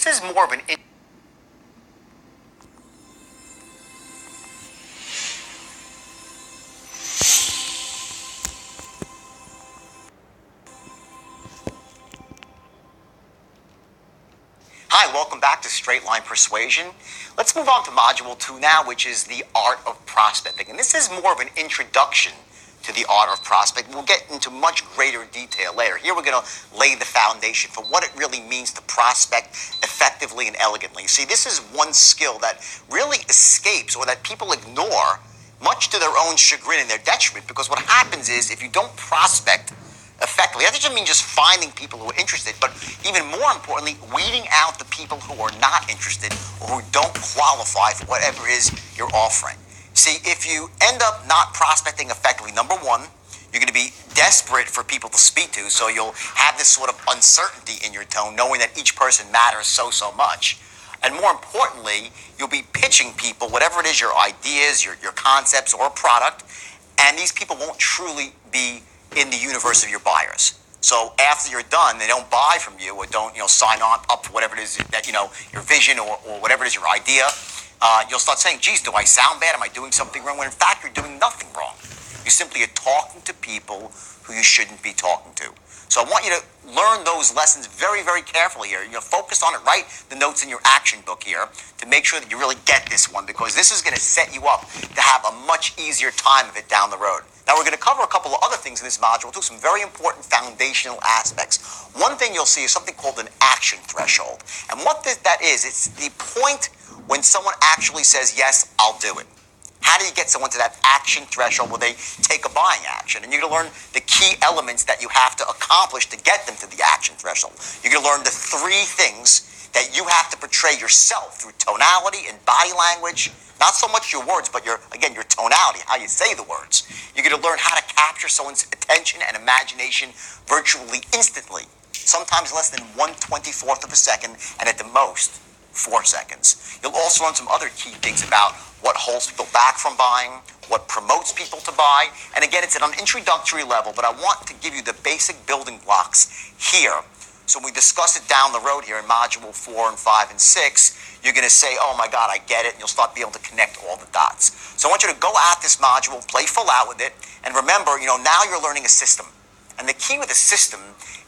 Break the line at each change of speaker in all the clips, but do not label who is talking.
this is more of an Hi, welcome back to Straight Line Persuasion. Let's move on to Module 2 now, which is the art of prospecting. And this is more of an introduction to the art of prospecting. We'll get into much greater detail later. Here we're going to lay the foundation for what it really means to prospect effectively and elegantly. See, this is one skill that really escapes or that people ignore, much to their own chagrin and their detriment, because what happens is if you don't prospect effectively, that doesn't mean just finding people who are interested, but even more importantly, weeding out the people who are not interested or who don't qualify for whatever it is you're offering. See, if you end up not prospecting effectively, number one, you're going to be desperate for people to speak to, so you'll have this sort of uncertainty in your tone, knowing that each person matters so much. And more importantly, you'll be pitching people, whatever it is, your ideas, your concepts, or a product, and these people won't truly be in the universe of your buyers. So after you're done, they don't buy from you or don't, sign on up for whatever it is that, your vision or whatever it is, your idea. You'll start saying, geez, do I sound bad? Am I doing something wrong? When in fact, you're doing nothing wrong. You simply are talking to people who you shouldn't be talking to. So I want you to learn those lessons very, very carefully here. Focus on it. Write the notes in your action book here to make sure that you really get this one, because this is going to set you up to have a much easier time of it down the road. Now, we're going to cover a couple of other things in this module, too, some very important foundational aspects. One thing you'll see is something called an action threshold. And what that is, it's the point when someone actually says, yes, I'll do it. How do you get someone to that action threshold where they take a buying action? And you're going to learn the key elements that you have to accomplish to get them to the action threshold. You're going to learn the three things that you have to portray yourself through tonality and body language. Not so much your words, but your tonality, how you say the words. You're going to learn how to capture someone's attention and imagination virtually instantly, sometimes less than 1/24th of a second, and at the most, 4 seconds. You'll also learn some other key things about what holds people back from buying, what promotes people to buy. And again, it's at an introductory level, but I want to give you the basic building blocks here. So when we discuss it down the road here in Module 4 and 5 and 6, you're going to say, oh my God, I get it, and you'll start being able to connect all the dots. So I want you to go at this module, play full out with it, and remember, now you're learning a system. And the key with a system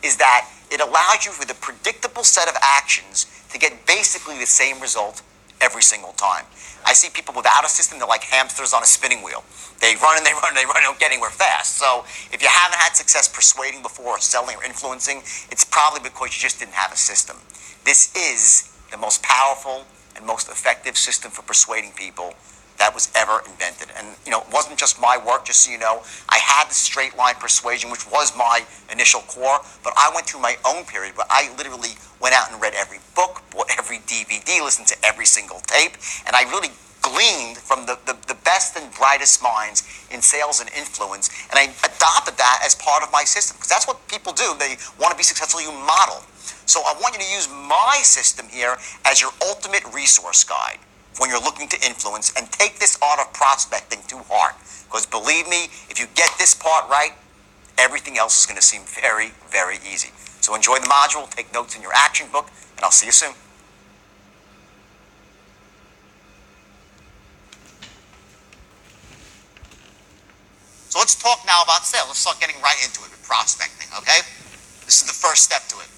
is that it allows you with a predictable set of actions to get basically the same result every single time. I see people without a system, they're like hamsters on a spinning wheel. They run and they run and they run and don't get anywhere fast. So if you haven't had success persuading before, or selling or influencing, it's probably because you just didn't have a system. This is the most powerful and most effective system for persuading people that was ever invented. And, it wasn't just my work, just so you know. I had the straight line persuasion, which was my initial core, but I went through my own period where I literally went out and read every book, bought every DVD, listened to every single tape, and I really gleaned from the best and brightest minds in sales and influence, and I adopted that as part of my system, because that's what people do. They want to be successful, you model. So I want you to use my system here as your ultimate resource guide when you're looking to influence, and take this art of prospecting to heart. Because believe me, if you get this part right, everything else is going to seem very, very easy. So enjoy the module, take notes in your action book, and I'll see you soon. So let's talk now about sales. Let's start getting right into it with prospecting, okay? This is the first step to it.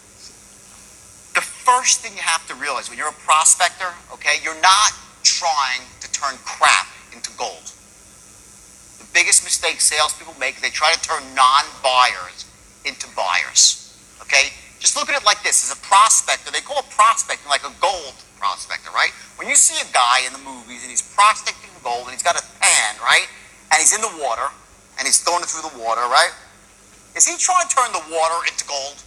The first thing you have to realize when you're a prospector, okay, you're not trying to turn crap into gold. The biggest mistake salespeople make is they try to turn non-buyers into buyers, okay? Just look at it like this. As a prospector, they call prospecting like a gold prospector, right? When you see a guy in the movies and he's prospecting gold and he's got a pan, right? And he's in the water and he's throwing it through the water, right? Is he trying to turn the water into gold?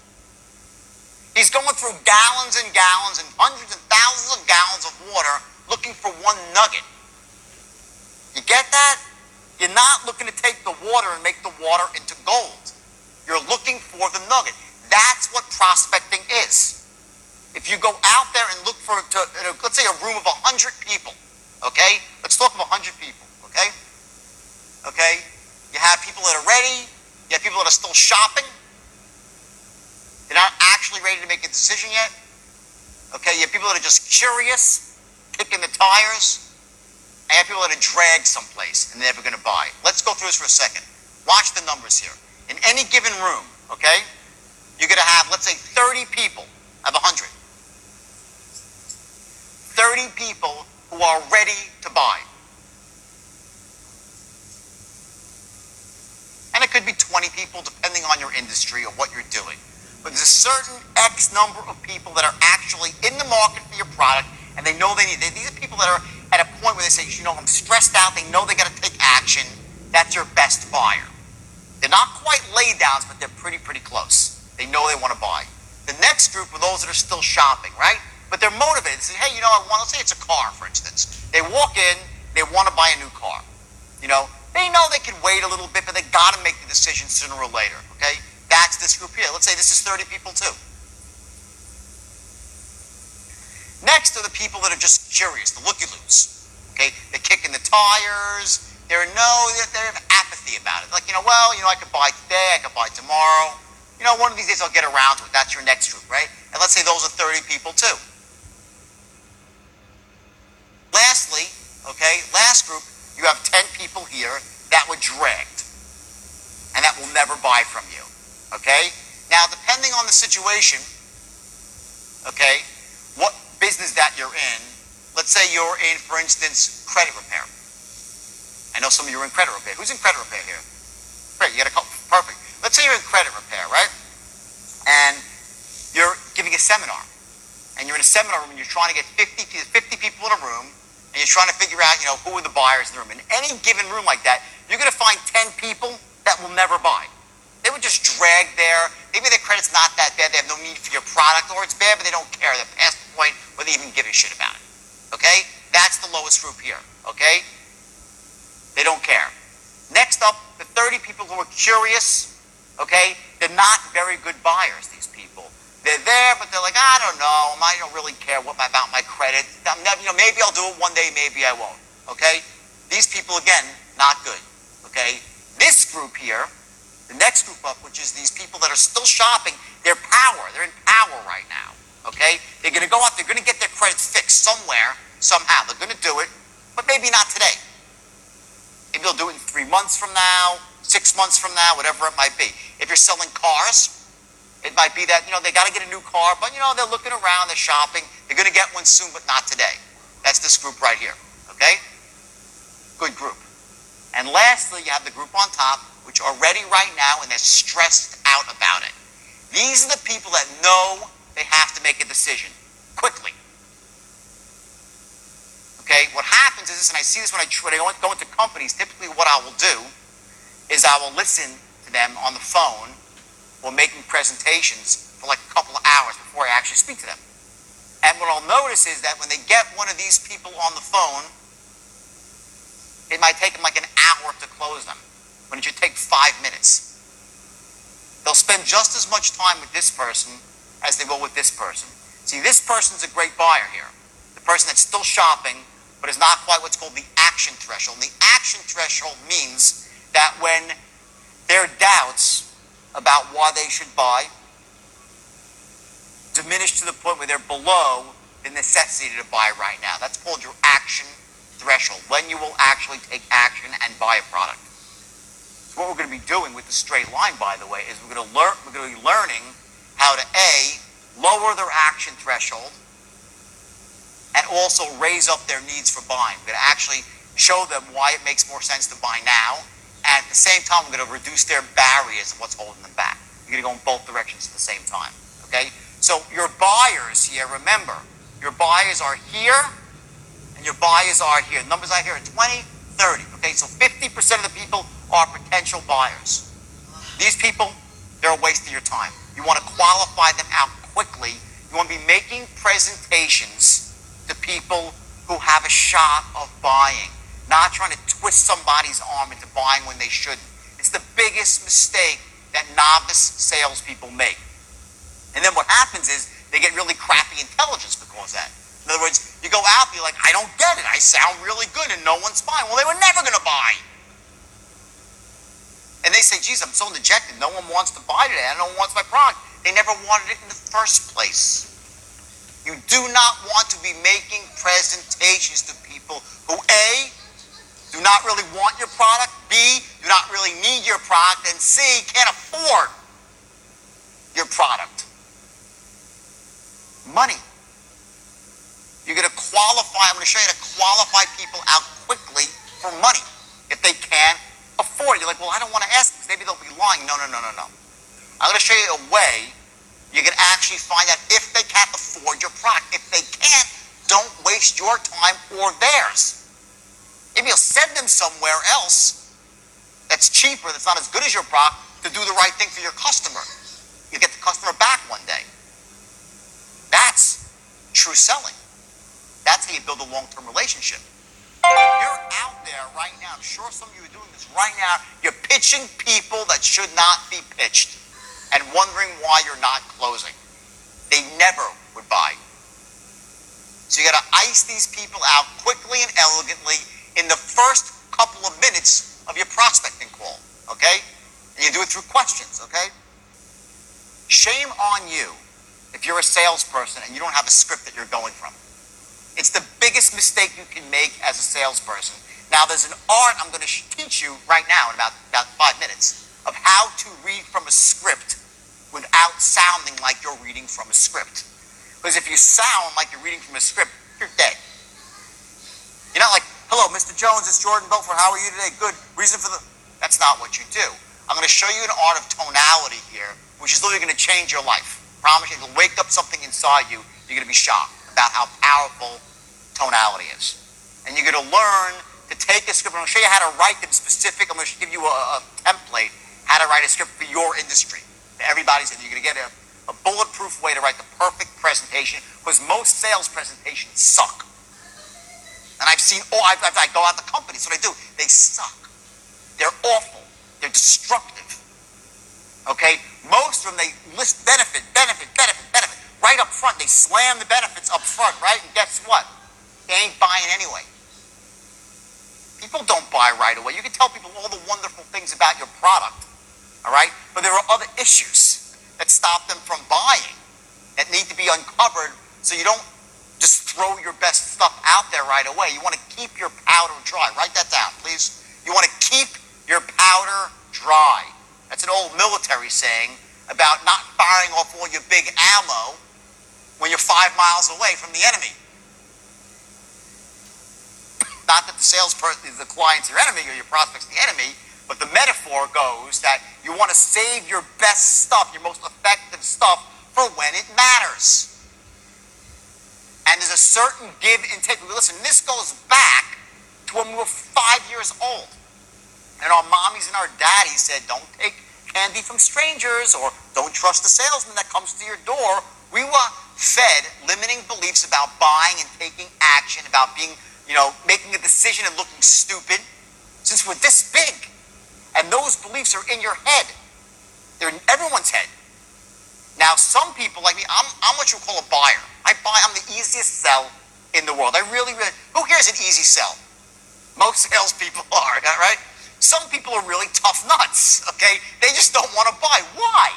He's going through gallons and gallons and hundreds and thousands of gallons of water looking for one nugget. You get that? You're not looking to take the water and make the water into gold. You're looking for the nugget. That's what prospecting is. If you go out there and look for, let's say, a room of 100 people, okay? Let's talk of 100 people, okay? Okay? You have people that are ready. You have people that are still shopping. They're not actually ready to make a decision yet. Okay, You have people that are just curious, kicking the tires, and you have people that are dragged someplace and they're never going to buy. Let's go through this for a second. Watch the numbers here. In any given room, okay, you're going to have, let's say, 30 people out of 100. 30 people who are ready to buy. And it could be 20 people depending on your industry or what you're doing. But there's a certain X number of people that are actually in the market for your product and they know they need it. These are people that are at a point where they say, you know, I'm stressed out. They know they got to take action. That's your best buyer. They're not quite laydowns, but they're pretty close. They know they want to buy. The next group are those that are still shopping, right? But they're motivated. They say, hey, you know, let's say it's a car, for instance. They walk in, they want to buy a new car. You know they can wait a little bit, but they got to make the decision sooner or later, okay? That's this group here. Let's say this is 30 people too. Next are the people that are just curious, the looky-loos, okay? They're kicking the tires. They have apathy about it. Like, I could buy today, I could buy tomorrow. One of these days I'll get around to it. That's your next group, right? And let's say those are 30 people too. Lastly, okay, last group, you have 10 people here that were dragged and that will never buy from you, okay? Now, depending on the situation, okay, what business that you're in, let's say you're in, for instance, credit repair. I know some of you are in credit repair. Who's in credit repair here? Great, you got a couple. Perfect. Let's say you're in credit repair, right? And you're giving a seminar. And you're in a seminar room and you're trying to get 50 people in a room and you're trying to figure out, who are the buyers in the room. In any given room like that, you're going to find 10 people that will never buy. They would just drag there. Maybe their credit's not that bad. They have no need for your product, or it's bad, but they don't care. They're past the point where they even give a shit about it. Okay? That's the lowest group here. Okay? They don't care. Next up, the 30 people who are curious. Okay? They're not very good buyers, these people. They're there, but they're like, I don't know. I don't really care about my credit. Maybe I'll do it one day, maybe I won't. Okay? These people, again, not good. Okay? This group here, the next group up, which is these people that are still shopping, they're in power right now. Okay? They're going to go out, they're going to get their credit fixed somewhere, somehow. They're going to do it, but maybe not today. Maybe they'll do it in 3 months from now, 6 months from now, whatever it might be. If you're selling cars, it might be that, they got to get a new car, but, they're looking around, they're shopping. They're going to get one soon, but not today. That's this group right here, okay? Good group. And lastly, you have the group on top, which are ready right now, and they're stressed out about it. These are the people that know they have to make a decision quickly. Okay, what happens is this, and I see this when I go into companies, typically what I will do is I will listen to them on the phone or making presentations for like a couple of hours before I actually speak to them. And what I'll notice is that when they get one of these people on the phone, it might take them like an hour to close them, when it should take 5 minutes. They'll spend just as much time with this person as they will with this person. See, this person's a great buyer here. The person that's still shopping, but is not quite what's called the action threshold. And the action threshold means that when their doubts about why they should buy diminish to the point where they're below the necessity to buy right now. That's called your action threshold, when you will actually take action and buy a product. So what we're going to be doing with the straight line, by the way, is we're going to be learning how to A, lower their action threshold, and also raise up their needs for buying. We're going to actually show them why it makes more sense to buy now, and at the same time, we're going to reduce their barriers of what's holding them back. You're going to go in both directions at the same time, okay? So your buyers here, remember, your buyers are here, and your buyers are here. The numbers I hear are 20, 30, okay? So 50% of the people are potential buyers. These people, they're a waste of your time. You want to qualify them out quickly. You want to be making presentations to people who have a shot of buying, not trying to twist somebody's arm into buying when they shouldn't. It's the biggest mistake that novice salespeople make. And then what happens is they get really crappy intelligence because of that. In other words, you go out and you're like, I don't get it. I sound really good and no one's buying. Well, they were never going to buy. And they say, geez, I'm so dejected. No one wants to buy today. No one wants my product. They never wanted it in the first place. You do not want to be making presentations to people who A, do not really want your product, B, do not really need your product, and C, can't afford your product. Money. You're going to qualify, I'm going to show you how to qualify people out quickly for money if they can't afford it. You're like, well, I don't want to ask because maybe they'll be lying. No. I'm going to show you a way you can actually find out if they can't afford your product. If they can't, don't waste your time or theirs. Maybe you'll send them somewhere else that's cheaper, that's not as good as your product, to do the right thing for your customer. You get the customer back one day. That's true selling. That's how you build a long-term relationship. If you're out there right now, I'm sure some of you are doing this right now, you're pitching people that should not be pitched and wondering why you're not closing. They never would buy. So you got to ice these people out quickly and elegantly in the first couple of minutes of your prospecting call, okay? And you do it through questions, okay? Shame on you if you're a salesperson and you don't have a script that you're going from. It's the biggest mistake you can make as a salesperson. Now, there's an art I'm going to teach you right now in about 5 minutes of how to read from a script without sounding like you're reading from a script. Because if you sound like you're reading from a script, you're dead. You're not like, hello, Mr. Jones, it's Jordan Belfort. How are you today? Good. Reason for the... That's not what you do. I'm going to show you an art of tonality here, which is literally going to change your life. I promise you, it'll wake up something inside you. You're going to be shocked about how powerful tonality is. And you're going to learn to take a script. I'm going to show you how to write them specific. I'm going to give you a template, how to write a script for your industry. Everybody's in. You're going to get a bulletproof way to write the perfect presentation, because most sales presentations suck. And I've seen, I go out to companies, what I do, they suck. They're awful. They're destructive. Okay? Most of them, they list benefit. Right up front, they slam the benefits up front, right? And guess what? They ain't buying anyway. People don't buy right away. You can tell people all the wonderful things about your product, all right? But there are other issues that stop them from buying that need to be uncovered, so you don't just throw your best stuff out there right away. You want to keep your powder dry. Write that down, please. You want to keep your powder dry. That's an old military saying about not firing off all your big ammo when you're 5 miles away from the enemy. Not that the salesperson, the client's your enemy or your prospect's the enemy, but the metaphor goes that you want to save your best stuff, your most effective stuff, for when it matters. And there's a certain give and take. Listen, this goes back to when we were 5 years old. And our mommies and our daddies said, don't take candy from strangers, or don't trust the salesman that comes to your door. We were fed limiting beliefs about buying and taking action, about being, making a decision and looking stupid, since we're this big. And those beliefs are in your head. They're in everyone's head. Now, some people like me, I'm what you call a buyer. I'm the easiest sell in the world. Who here is an easy sell? Most salespeople are, right? Some people are really tough nuts, okay? They just don't want to buy. Why?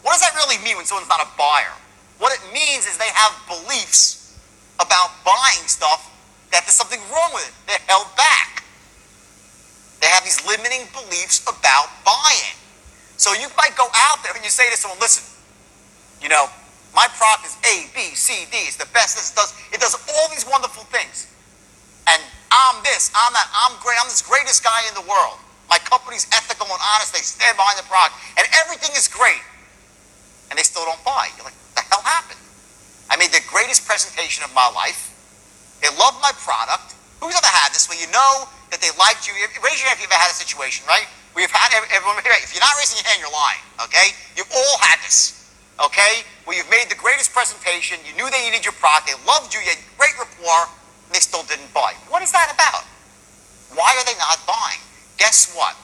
What does that really mean when someone's not a buyer? What it means is they have beliefs about buying stuff that there's something wrong with it. They're held back. They have these limiting beliefs about buying. So you might go out there and you say to someone, listen, my product is A, B, C, D. It's the best. It does all these wonderful things. And I'm this, I'm that, I'm great. I'm this greatest guy in the world. My company's ethical and honest. They stand behind the product. And everything is great. And they still don't buy. You're like, what the hell happened? I made the greatest presentation of my life. They love my product. Who's ever had this where you know that they liked you? Raise your hand if you've ever had a situation, right? We've had everyone here. If you're not raising your hand, you're lying, okay? You've all had this, okay? Where you've made the greatest presentation, you knew they needed your product, they loved you, you had great rapport, and they still didn't buy. What is that about? Why are they not buying? Guess what?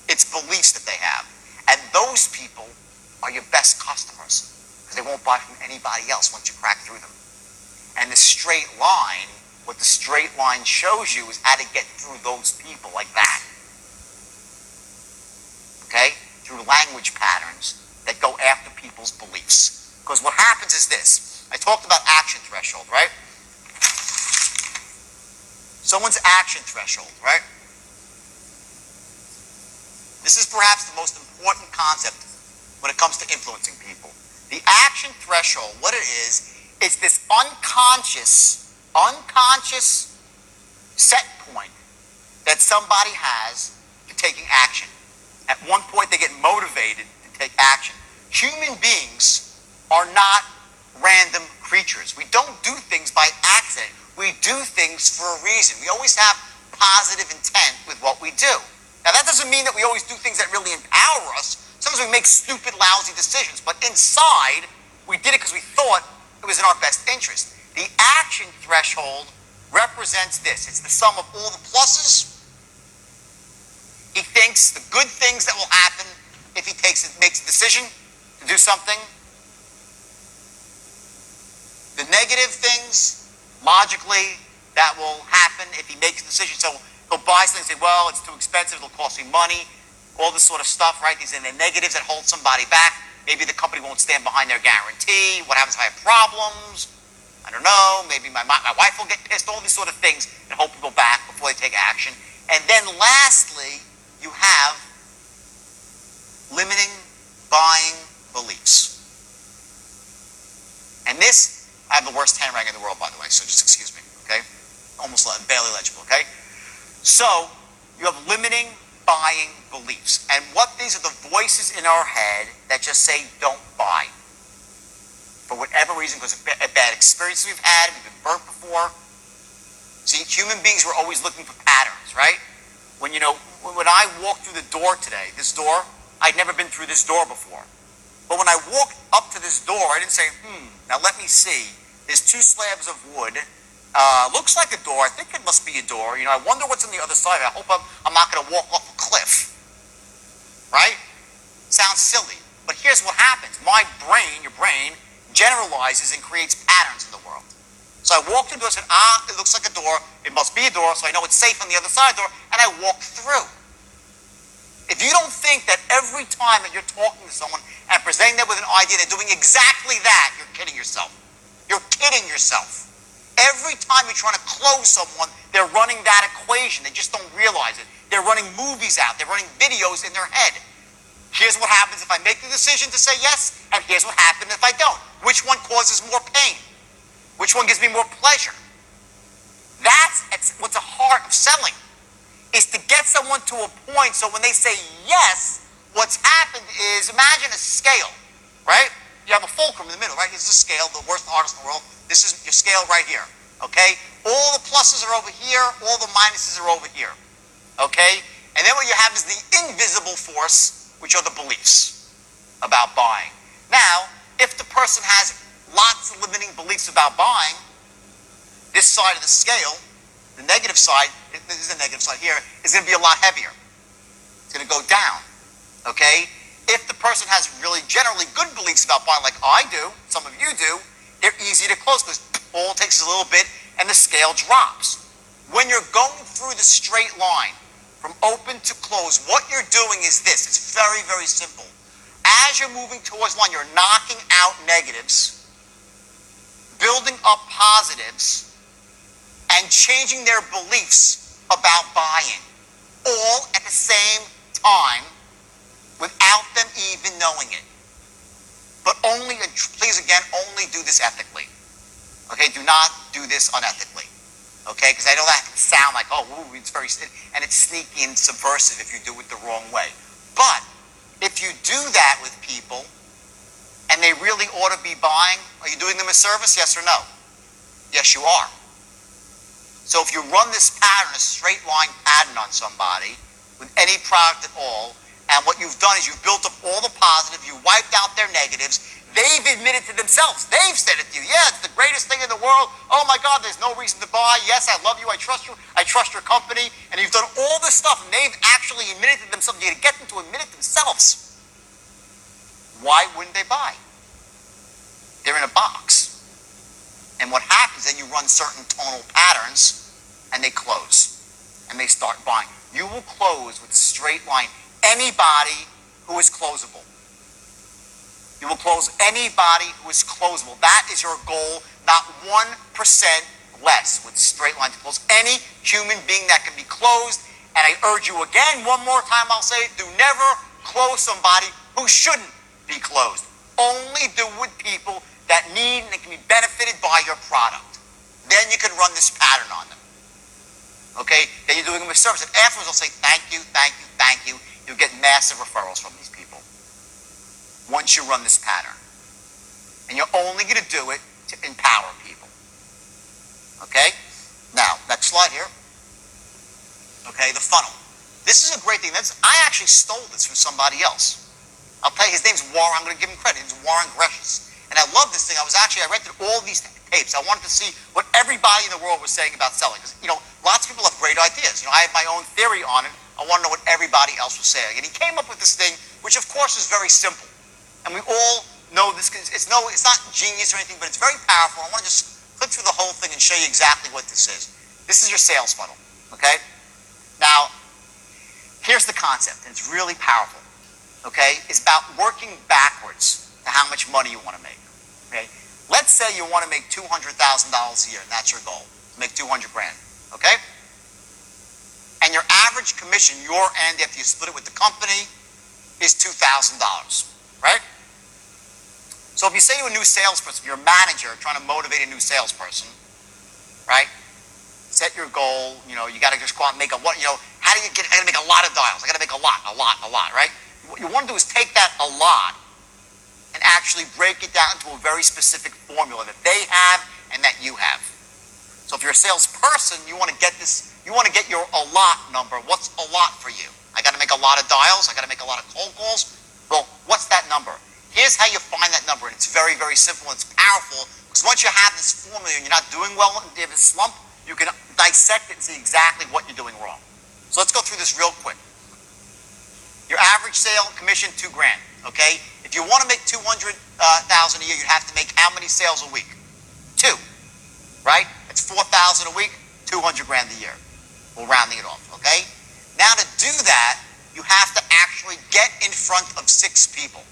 It's beliefs that they have. And those people are your best customers, because they won't buy from anybody else once you crack through them. And the straight line, what the straight line shows you is how to get through those people like that. Okay? Through language patterns that go after people's beliefs. Because what happens is this. I talked about action threshold, right? Someone's action threshold, right? This is perhaps the most important concept when it comes to influencing people. The action threshold, what it is, it's this unconscious set point that somebody has to taking action. At one point, they get motivated to take action. Human beings are not random creatures. We don't do things by accident. We do things for a reason. We always have positive intent with what we do. Now, that doesn't mean that we always do things that really empower us. Sometimes we make stupid, lousy decisions. But inside, we did it because we thought it was in our best interest. The action threshold represents this. It's the sum of all the pluses. He thinks the good things that will happen if he makes a decision to do something. The negative things, logically, that will happen if he makes a decision. So he'll buy something and say, well, it's too expensive, it'll cost me money, all this sort of stuff, right? These are the negatives that hold somebody back. Maybe the company won't stand behind their guarantee. What happens if I have problems? I don't know. Maybe my wife will get pissed. All these sort of things that hold people back before they take action. And then lastly, you have limiting buying beliefs. And this, I have the worst handwriting in the world, by the way, so just excuse me, okay? Almost barely legible, okay? So, you have limiting buying beliefs. And what these are the voices in our head that just say, don't buy. For whatever reason, because of bad experiences we've had, we've been burnt before. See, human beings were always looking for patterns, right? When I walked through the door today, this door, I'd never been through this door before. But when I walked up to this door, I didn't say, now let me see. There's 2 slabs of wood. Looks like a door. I think it must be a door. I wonder what's on the other side. I hope I'm not going to walk off a cliff. Right? Sounds silly. But here's what happens. My brain, your brain, generalizes and creates patterns in the world. So I walked into it and said, it looks like a door. It must be a door, so I know it's safe on the other side of the door. And I walked through. If you don't think that every time that you're talking to someone and presenting them with an idea, they're doing exactly that, you're kidding yourself. You're kidding yourself. Every time you're trying to close someone, they're running that equation. They just don't realize it. They're running movies out. They're running videos in their head. Here's what happens if I make the decision to say yes, and here's what happens if I don't. Which one causes more pain? Which one gives me more pleasure? That's what's the heart of selling, is to get someone to a point so when they say yes, what's happened is, imagine a scale, right? You have a fulcrum in the middle, right? This is a scale, the worst artist in the world. This is your scale right here, okay? All the pluses are over here, all the minuses are over here, okay? And then what you have is the invisible force, which are the beliefs about buying. Now, if the person has lots of limiting beliefs about buying, this side of the scale, the negative side, this is the negative side here, is going to be a lot heavier. It's going to go down, okay? If the person has really generally good beliefs about buying, like I do, some of you do, they're easy to close because all it takes is a little bit and the scale drops. When you're going through the straight line from open to close, what you're doing is this. It's very, very simple. As you're moving towards one, you're knocking out negatives, building up positives, and changing their beliefs about buying, all at the same time without them even knowing it. But only, please again, only do this ethically. Okay, do not do this unethically. Okay, because I know that can sound like, it's very, and it's sneaky and subversive if you do it the wrong way. But if you do that with people, and they really ought to be buying, are you doing them a service, yes or no? Yes, you are. So if you run this pattern, a straight line pattern on somebody, with any product at all, and what you've done is you've built up all the positive, you wiped out their negatives, they've admitted to themselves, they've said it to you, yeah, it's the greatest thing in the world, oh my God, there's no reason to buy, yes, I love you, I trust your company, and you've done all this stuff, and they've actually admitted to themselves, you get them to admit it themselves. Why wouldn't they buy? They're in a box. And what happens, then you run certain tonal patterns, and they close, and they start buying. You will close with a straight line anybody who is closable. You will close anybody who is closable. That is your goal, not 1% less with straight line to close any human being that can be closed. And I urge you again, one more time I'll say it, do never close somebody who shouldn't be closed. Only do with people that need and can be benefited by your product. Then you can run this pattern on them. Okay? Then you're doing them a service. And afterwards they'll say, thank you, thank you, thank you. You'll get massive referrals from these people once you run this pattern. And you're only going to do it to empower people. Okay? Now, next slide here. Okay, the funnel. This is a great thing. I actually stole this from somebody else. I'll tell you, his name's Warren. I'm going to give him credit. It's Warren Gresham. And I love this thing. I rented all these tapes. I wanted to see what everybody in the world was saying about selling. Because, lots of people have great ideas. I have my own theory on it. I want to know what everybody else was saying. And he came up with this thing, which of course is very simple. And we all know this. It's not genius or anything, but it's very powerful. I want to just click through the whole thing and show you exactly what this is. This is your sales funnel, okay? Now, here's the concept, and it's really powerful, okay? It's about working backwards to how much money you want to make, okay? Let's say you want to make $200,000 a year, and that's your goal, to make 200 grand, okay? And your average commission, your end, after you split it with the company, is $2,000, right? So if you say to a new salesperson, you're a manager trying to motivate a new salesperson, right? Set your goal, you got to just go out and make how do you get, I got to make a lot of dials. I got to make a lot, right? What you want to do is take that a lot and actually break it down into a very specific formula that they have and that you have. So if you're a salesperson, you want to get your a lot number. What's a lot for you? I got to make a lot of dials. I got to make a lot of cold calls. Well, what's that number? Here's how you find that number, and it's very, very simple and it's powerful, because once you have this formula and you're not doing well and you have a slump, you can dissect it and see exactly what you're doing wrong. So let's go through this real quick. Your average sale commission, $2 grand, okay? If you want to make $200,000 a year, you'd have to make how many sales a week? 2, right? That's 4,000 a week, 200 grand a year. We're rounding it off, okay? Now to do that, you have to actually get in front of 6 people.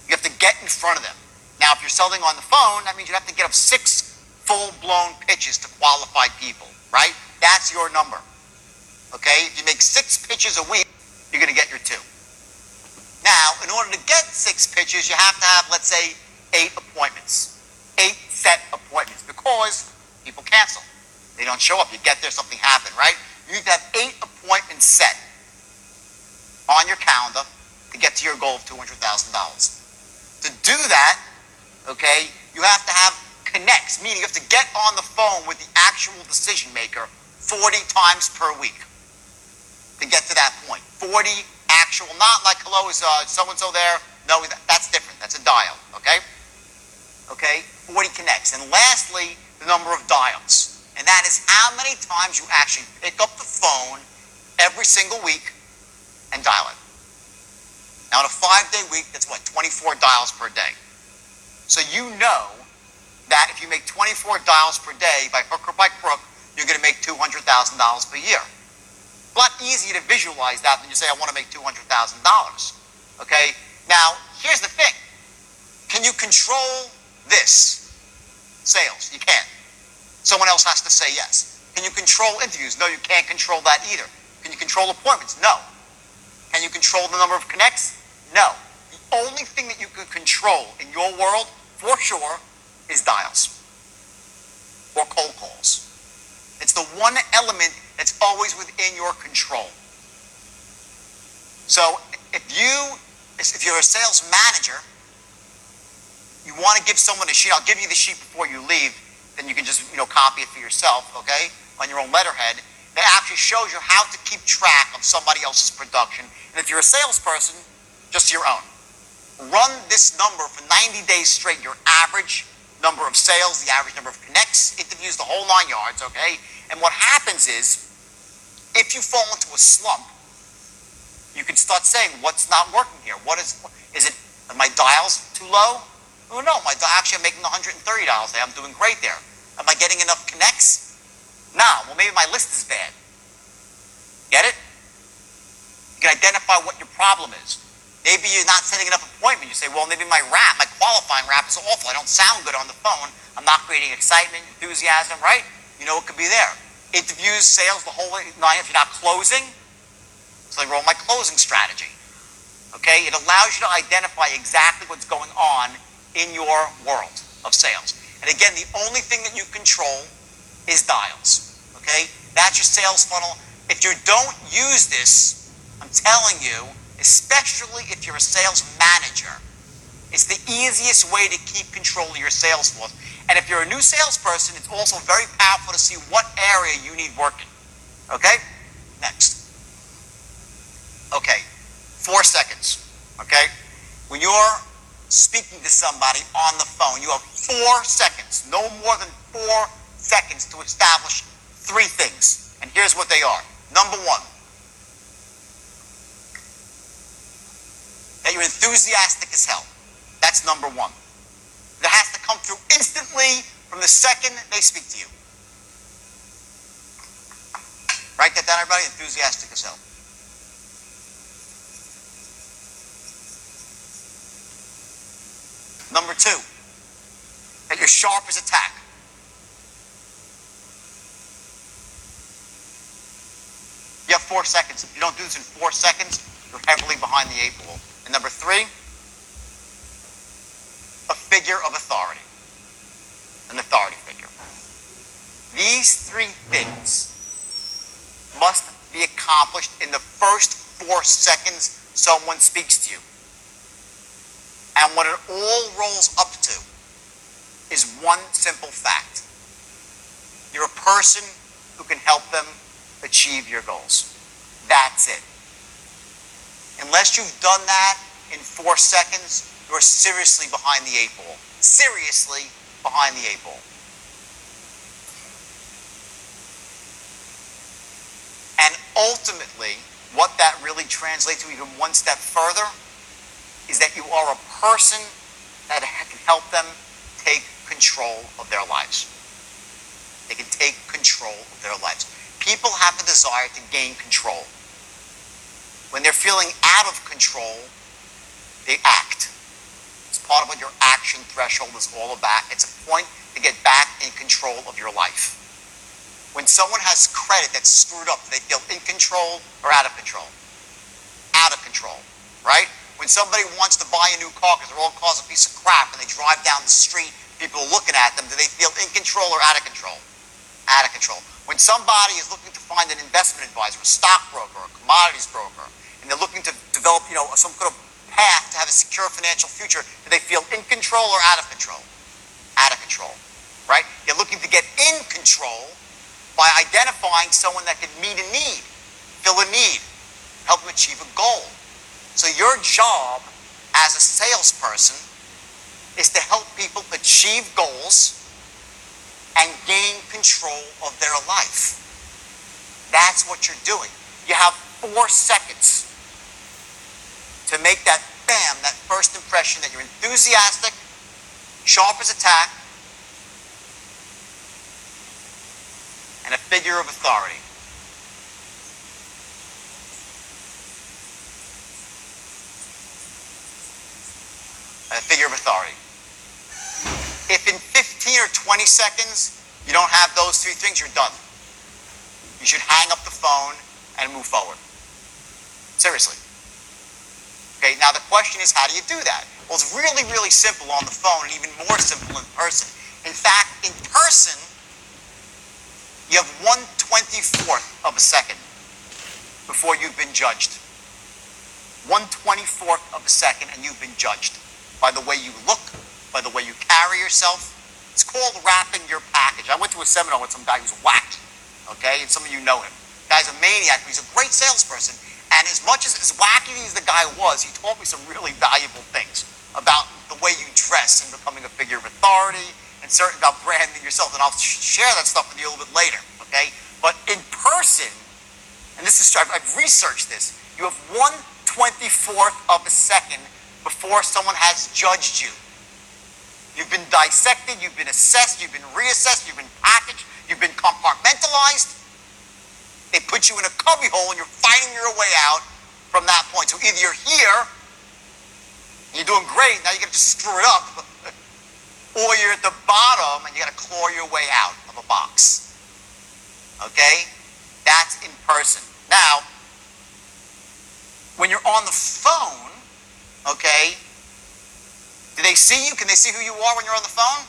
You have to get in front of them. Now, if you're selling on the phone, that means you have to get up 6 full-blown pitches to qualified people, right? That's your number, okay? If you make 6 pitches a week, you're going to get your 2. Now, in order to get 6 pitches, you have to have, let's say, 8 appointments. 8 set appointments, because people cancel. They don't show up. You get there, something happened, right? You need to have 8 appointments set on your calendar to get to your goal of $200,000. To do that, okay, you have to have connects, meaning you have to get on the phone with the actual decision maker 40 times per week to get to that point. 40 actual, not like, hello, is so-and-so there? No, that's different. That's a dial, okay? Okay, 40 connects. And lastly, the number of dials. And that is how many times you actually pick up the phone every single week and dial it. Now, in a 5-day week, that's what, 24 dials per day. So you know that if you make 24 dials per day, by hook or by crook, you're going to make $200,000 per year. A lot easier to visualize that than you say, I want to make $200,000. Okay? Now, here's the thing. Can you control this? Sales. You can't. Someone else has to say yes. Can you control interviews? No, you can't control that either. Can you control appointments? No. Can you control the number of connects? No. The only thing that you can control in your world, for sure, is dials or cold calls. It's the one element that's always within your control. So if you're a sales manager, you want to give someone a sheet. I'll give you the sheet before you leave. Then you can just copy it for yourself, okay, on your own letterhead. That actually shows you how to keep track of somebody else's production. And if you're a salesperson, just your own. Run this number for 90 days straight, your average number of sales, the average number of connects, interviews, the whole 9 yards, okay? And what happens is, if you fall into a slump, you can start saying, what's not working here? Are my dials too low? Oh no, actually I'm making $130 a day. I'm doing great there. Am I getting enough connects? No, well maybe my list is bad. Get it? You can identify what your problem is. Maybe you're not setting enough appointment. You say, well, maybe my rap, my qualifying rap is awful. I don't sound good on the phone. I'm not creating excitement, enthusiasm, right? You know, it could be there. Interviews, sales, the whole nine. If you're not closing, something wrong with my closing strategy. Okay? It allows you to identify exactly what's going on in your world of sales. And again, the only thing that you control is dials. Okay? That's your sales funnel. If you don't use this, I'm telling you, especially if you're a sales manager, it's the easiest way to keep control of your sales force. And if you're a new salesperson, it's also very powerful to see what area you need working. Okay? Next. Okay. 4 seconds. Okay? When you're speaking to somebody on the phone, you have 4 seconds, no more than 4 seconds to establish 3 things. And here's what they are. Number 1, that you're enthusiastic as hell. That's number 1. That has to come through instantly from the second they speak to you. Write that down, everybody. Enthusiastic as hell. Number 2, that you're sharp as a tack. You have 4 seconds. If you don't do this in 4 seconds, you're heavily behind the 8 ball. And number 3, a figure of authority. An authority figure. These 3 things must be accomplished in the first 4 seconds someone speaks to you. And what it all rolls up to is one simple fact. You're a person who can help them achieve your goals. That's it. Unless you've done that in 4 seconds, you're seriously behind the 8 ball. Seriously behind the 8 ball. And ultimately, what that really translates to even one step further is that you are a person that can help them take control of their lives. They can take control of their lives. People have a desire to gain control. When they're feeling out of control, they act. It's part of what your action threshold is all about. It's a point to get back in control of your life. When someone has credit that's screwed up, do they feel in control or out of control? Out of control, right? When somebody wants to buy a new car because their old car's a piece of crap and they drive down the street, people are looking at them, do they feel in control or out of control? Out of control. When somebody is looking to find an investment advisor, a stockbroker, a commodities broker, and they're looking to develop, some kind of path to have a secure financial future, do they feel in control or out of control? Out of control, right? You're looking to get in control by identifying someone that can meet a need, fill a need, help them achieve a goal. So your job as a salesperson is to help people achieve goals and gain control of their life. That's what you're doing. You have 4 seconds to make that bam, that first impression that you're enthusiastic, sharp as a tack, and a figure of authority. A figure of authority. If in 15 or 20 seconds you don't have those 3 things, you're done. You should hang up the phone and move forward. Seriously. Okay, now the question is, how do you do that? Well, it's really, really simple on the phone and even more simple in person. In fact, in person, you have 1/24th of a second before you've been judged. 1/24th of a second and you've been judged. By the way you look, by the way you carry yourself. It's called wrapping your package. I went to a seminar with some guy who's wacky, okay? And some of you know him. The guy's a maniac, but he's a great salesperson. And as much as wacky as the guy was, he taught me some really valuable things about the way you dress and becoming a figure of authority and certain about branding yourself. And I'll share that stuff with you a little bit later, okay? But in person, and this is, I've researched this, you have 1/24th of a second before someone has judged you. You've been dissected, you've been assessed, you've been reassessed, you've been packaged, you've been compartmentalized. They put you in a cubbyhole and you're fighting your way out from that point. So either you're here You're doing great. Now you got to just screw it up. Or you're at the bottom and you got to claw your way out of a box. Okay? That's in person. Now, when you're on the phone, okay, do they see you? Can they see who you are when you're on the phone?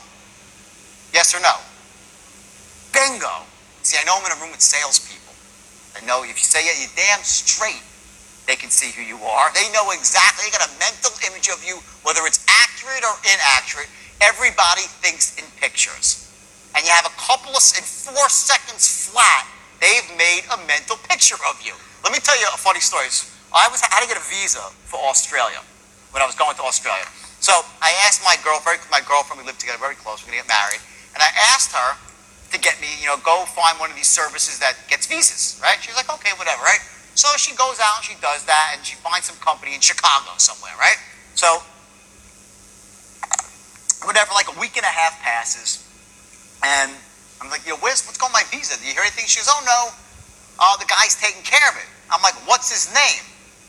Yes or no? Bingo. See, I know I'm in a room with salespeople. I know if you say it, you're damn straight, they can see who you are. They know exactly. They got a mental image of you, whether it's accurate or inaccurate. Everybody thinks in pictures. And you have a couple of, in 4 seconds flat, they've made a mental picture of you. Let me tell you a funny story. I had to get a visa for Australia when I was going to Australia. So I asked my girlfriend, we lived together very close, we're going to get married, and I asked her to get me, go find one of these services that gets visas, right? She's like, okay, whatever, right? So she goes out and she does that, and she finds some company in Chicago somewhere, right? So, whatever, like a week and a half passes, and I'm like, what's going on my visa? Do you hear anything? She goes, oh no, the guy's taking care of it. I'm like, what's his name?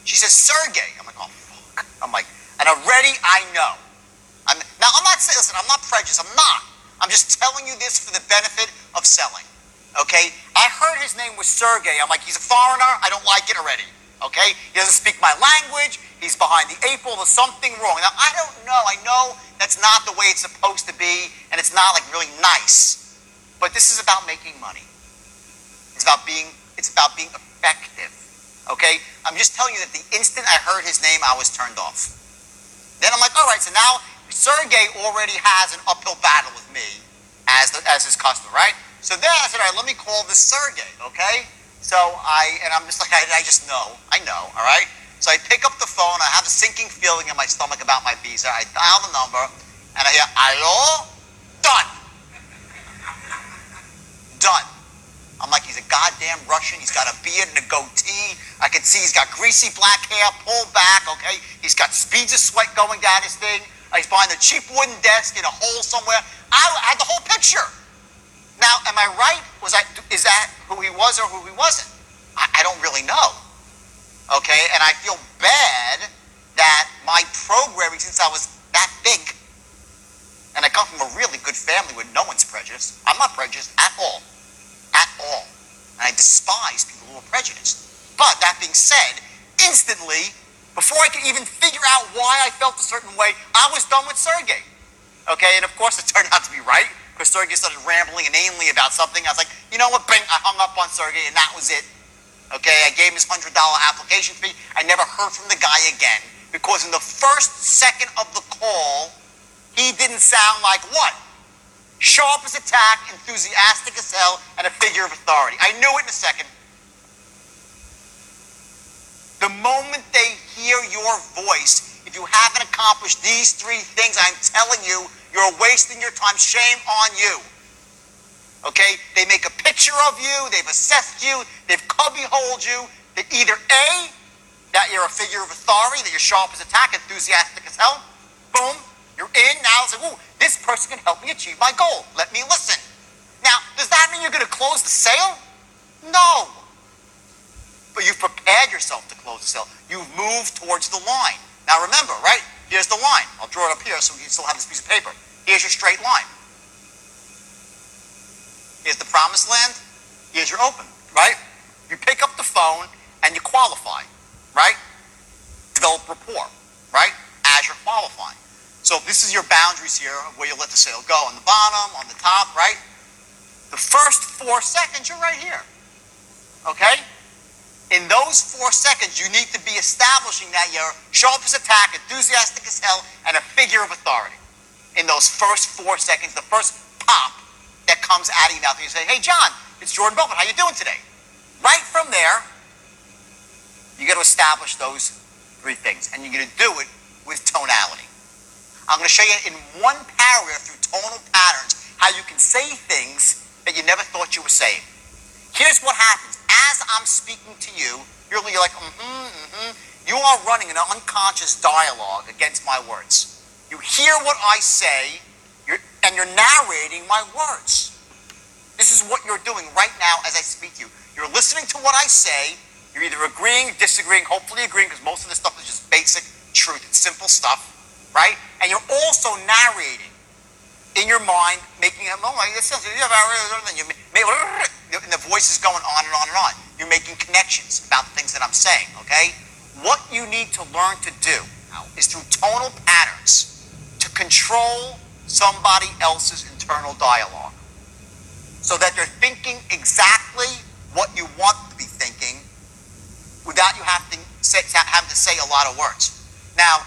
She says, Sergey. I'm like, oh fuck. I'm like, and already I know. I'm not saying, listen, I'm not prejudiced, I'm not. I'm just telling you this for the benefit of selling, okay? I heard his name was Sergey. I'm like, he's a foreigner, I don't like it already, okay? He doesn't speak my language, he's behind the 8 ball, there's something wrong. Now, I don't know, I know that's not the way it's supposed to be, and it's not like really nice. But this is about making money. It's about being effective. Okay? I'm just telling you that the instant I heard his name, I was turned off. Then I'm like, all right, so now Sergey already has an uphill battle with me as his customer, right? So then I said, all right, let me call this Sergey, okay? So I'm just like, I just know, all right? So I pick up the phone, I have a sinking feeling in my stomach about my visa, I dial the number, and I hear, hello? Done. Done. I'm like, he's a goddamn Russian, he's got a beard and a goatee, I can see he's got greasy black hair, pulled back, okay? He's got speeds of sweat going down his thing, he's behind a cheap wooden desk in a hole somewhere. I had the whole picture. Now, am I right? Is that who he was or who he wasn't? I don't really know. Okay, and I feel bad that my programming, since I was that big, and I come from a really good family where no one's prejudiced. I'm not prejudiced at all. At all. And I despise people who are prejudiced. But that being said, instantly, before I could even figure out why I felt a certain way, I was done with Sergey. Okay, and of course it turned out to be right, because Sergey started rambling inanely about something. I was like, you know what, bing, I hung up on Sergey, and that was it. Okay, I gave him his $100 application fee. I never heard from the guy again, because in the first second of the call, he didn't sound like what? Sharp as a tack, enthusiastic as hell, and a figure of authority. I knew it in a second. The moment they hear your voice, if you haven't accomplished these 3 things, I'm telling you, you're wasting your time. Shame on you. Okay? They make a picture of you, they've assessed you, they've cubby-holed you. That either A, that you're a figure of authority, that you're sharp as a tack, enthusiastic as hell. Boom, you're in. Now it's like, ooh, this person can help me achieve my goal. Let me listen. Now, does that mean you're going to close the sale? No. But you've prepared yourself to close the sale. You've moved towards the line. Now remember, right? Here's the line. I'll draw it up here so we can still have this piece of paper. Here's your straight line. Here's the promised land. Here's your open, right? You pick up the phone and you qualify, right? Develop rapport, right? As you're qualifying. So this is your boundaries here of where you let the sale go. On the bottom, on the top, right? The first 4 seconds, you're right here. Okay? In those 4 seconds, you need to be establishing that you're sharp as a tack, enthusiastic as hell, and a figure of authority. In those first 4 seconds, the first pop that comes out of your mouth, and you say, hey, John, it's Jordan Belfort. How you doing today? Right from there, you got to establish those 3 things, and you're going to do it with tonality. I'm going to show you in one paragraph through tonal patterns how you can say things that you never thought you were saying. Here's what happens. As I'm speaking to you, you're like, You are running an unconscious dialogue against my words. You hear what I say, and you're narrating my words. This is what you're doing right now as I speak to you. You're listening to what I say. You're either agreeing, disagreeing, hopefully agreeing, because most of this stuff is just basic truth. It's simple stuff. right? And you're also narrating in your mind, making a moment. And the voice is going on and on and on. You're making connections about the things that I'm saying, okay? What you need to learn to do is through tonal patterns to control somebody else's internal dialogue so that they're thinking exactly what you want to be thinking without you having to say a lot of words. Now,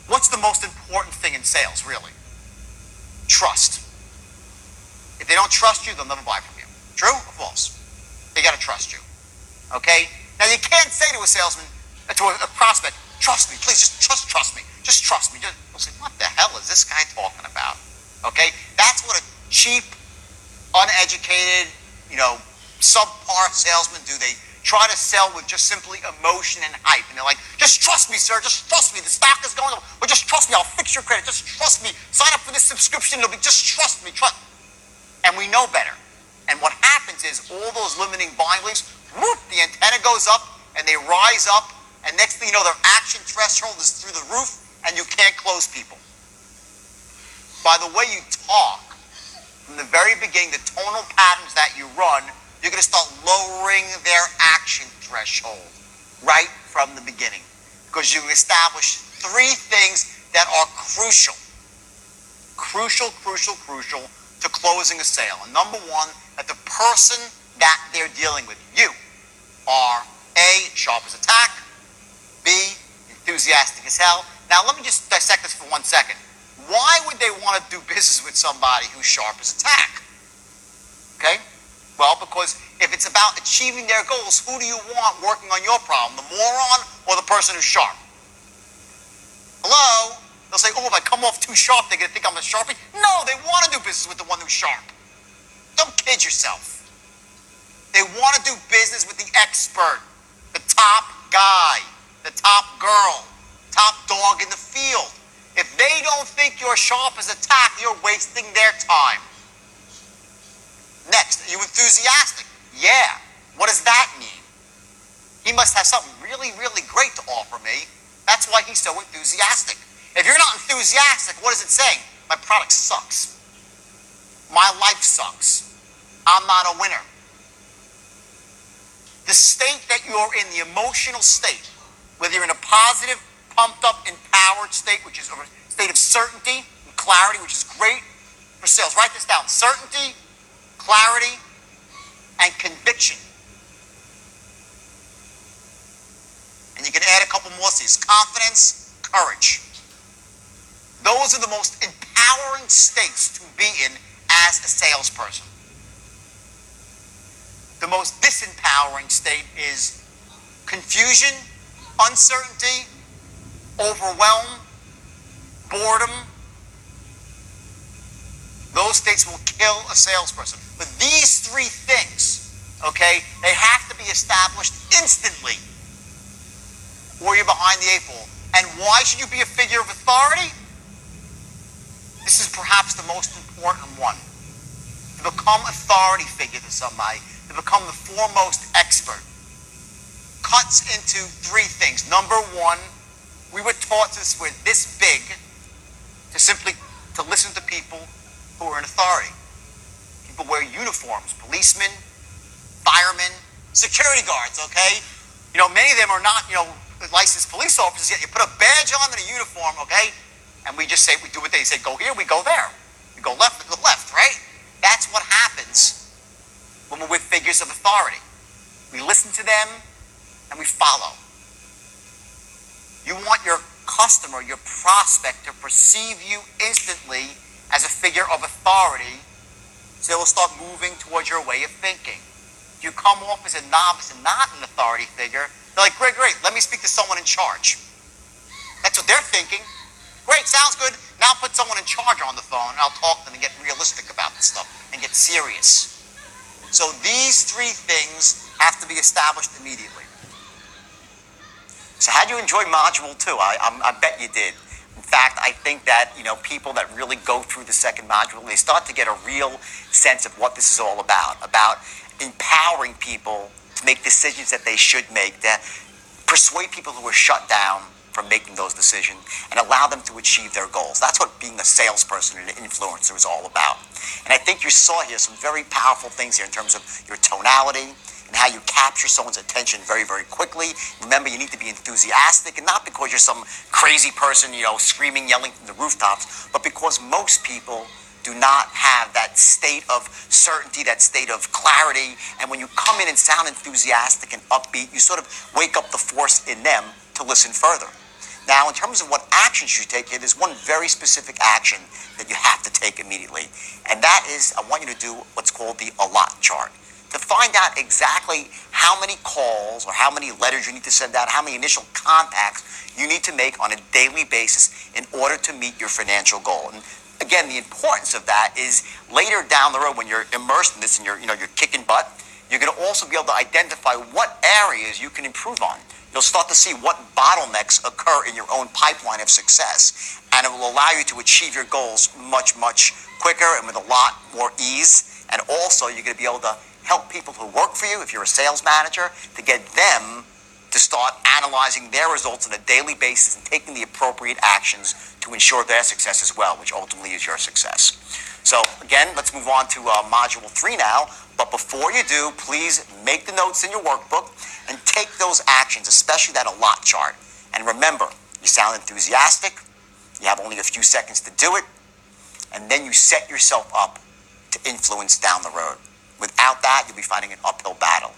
what's the most important thing in sales, really? Trust. If they don't trust you, they'll never buy from you. True or false? They got to trust you. Okay? Now, you can't say to a salesman, to a prospect, trust me, please, just trust me. Just trust me. They'll say, what the hell is this guy talking about? Okay? That's what a cheap, uneducated, subpar salesmen do. They try to sell with just simply emotion and hype. And they're like, just trust me, sir. Just trust me. The stock is going up. Or just trust me. I'll fix your credit. Just trust me. Sign up for this subscription. It'll be just trust me. Trust. And we know better. And what happens is all those limiting buying beliefs, whoop, the antenna goes up and they rise up. And next thing you know, their action threshold is through the roof and you can't close people. By the way you talk, from the very beginning, the tonal patterns that you run, you're going to start lowering their action threshold right from the beginning. Because you establish three things that are crucial to closing a sale. And number one, that the person that they're dealing with, you, are A, sharp as a tack, B, enthusiastic as hell. Now let me just dissect this for 1 second. Why would they want to do business with somebody who's sharp as a tack? Okay? Well, because if it's about achieving their goals, who do you want working on your problem? The moron or the person who's sharp? Hello? They'll say, oh, if I come off too sharp, they're going to think I'm a sharpie. No, they want to do business with the one who's sharp. Don't kid yourself. They want to do business with the expert, the top guy, the top girl, top dog in the field. If they don't think you're sharp as a tack, you're wasting their time. Next, are you enthusiastic? Yeah. What does that mean? He must have something really, really great to offer me. That's why he's so enthusiastic. If you're not enthusiastic, what is it saying? My product sucks. My life sucks. I'm not a winner. The state that you're in, the emotional state, whether you're in a positive, pumped up, empowered state, which is a state of certainty and clarity, which is great for sales. Write this down. Certainty, clarity, and conviction. And you can add a couple more C's. Confidence, courage. Those are the most empowering states to be in as a salesperson. The most disempowering state is confusion, uncertainty, overwhelm, boredom. Those states will kill a salesperson. But these three things, okay, they have to be established instantly or you're behind the eight ball. And why should you be a figure of authority? This is perhaps the most important one. To become authority figure to somebody, to become the foremost expert, cuts into three things. Number one, we were taught since we're this big to simply to listen to people who are in authority. People wear uniforms, policemen, firemen, security guards, okay? Many of them are not, licensed police officers yet. You put a badge on and a uniform, okay? And we just say, we do what they say, go here, we go there. We go left, we go left, right? That's what happens when we're with figures of authority. We listen to them and we follow. You want your customer, your prospect, to perceive you instantly as a figure of authority, so they will start moving towards your way of thinking. If you come off as a novice and not an authority figure, they're like, great, let me speak to someone in charge. That's what they're thinking. Great, sounds good. Now put someone in charge on the phone and I'll talk to them and get realistic about this stuff and get serious. So these three things have to be established immediately. So how do you enjoy Module 2? I bet you did. In fact, I think that, people that really go through the second module, they start to get a real sense of what this is all about empowering people to make decisions that they should make, to persuade people who are shut down, from making those decisions and allow them to achieve their goals. That's what being a salesperson and an influencer is all about. And I think you saw here some very powerful things here in terms of your tonality and how you capture someone's attention very, very quickly. Remember, you need to be enthusiastic, and not because you're some crazy person, screaming, yelling from the rooftops, but because most people do not have that state of certainty, that state of clarity. And when you come in and sound enthusiastic and upbeat, you sort of wake up the force in them to listen further. Now, in terms of what actions you take here, there's one very specific action that you have to take immediately. And that is, I want you to do what's called the allot chart. To find out exactly how many calls or how many letters you need to send out, how many initial contacts you need to make on a daily basis in order to meet your financial goal. And again, the importance of that is later down the road when you're immersed in this and you're kicking butt, you're going to also be able to identify what areas you can improve on. You'll start to see what bottlenecks occur in your own pipeline of success, and it will allow you to achieve your goals much, much quicker and with a lot more ease. And also, you're going to be able to help people who work for you, if you're a sales manager, to get them to start analyzing their results on a daily basis and taking the appropriate actions to ensure their success as well, which ultimately is your success. So again, let's move on to Module 3 now. But before you do, please make the notes in your workbook and take those actions, especially that allot chart. And remember, you sound enthusiastic, you have only a few seconds to do it, and then you set yourself up to influence down the road. Without that, you'll be fighting an uphill battle.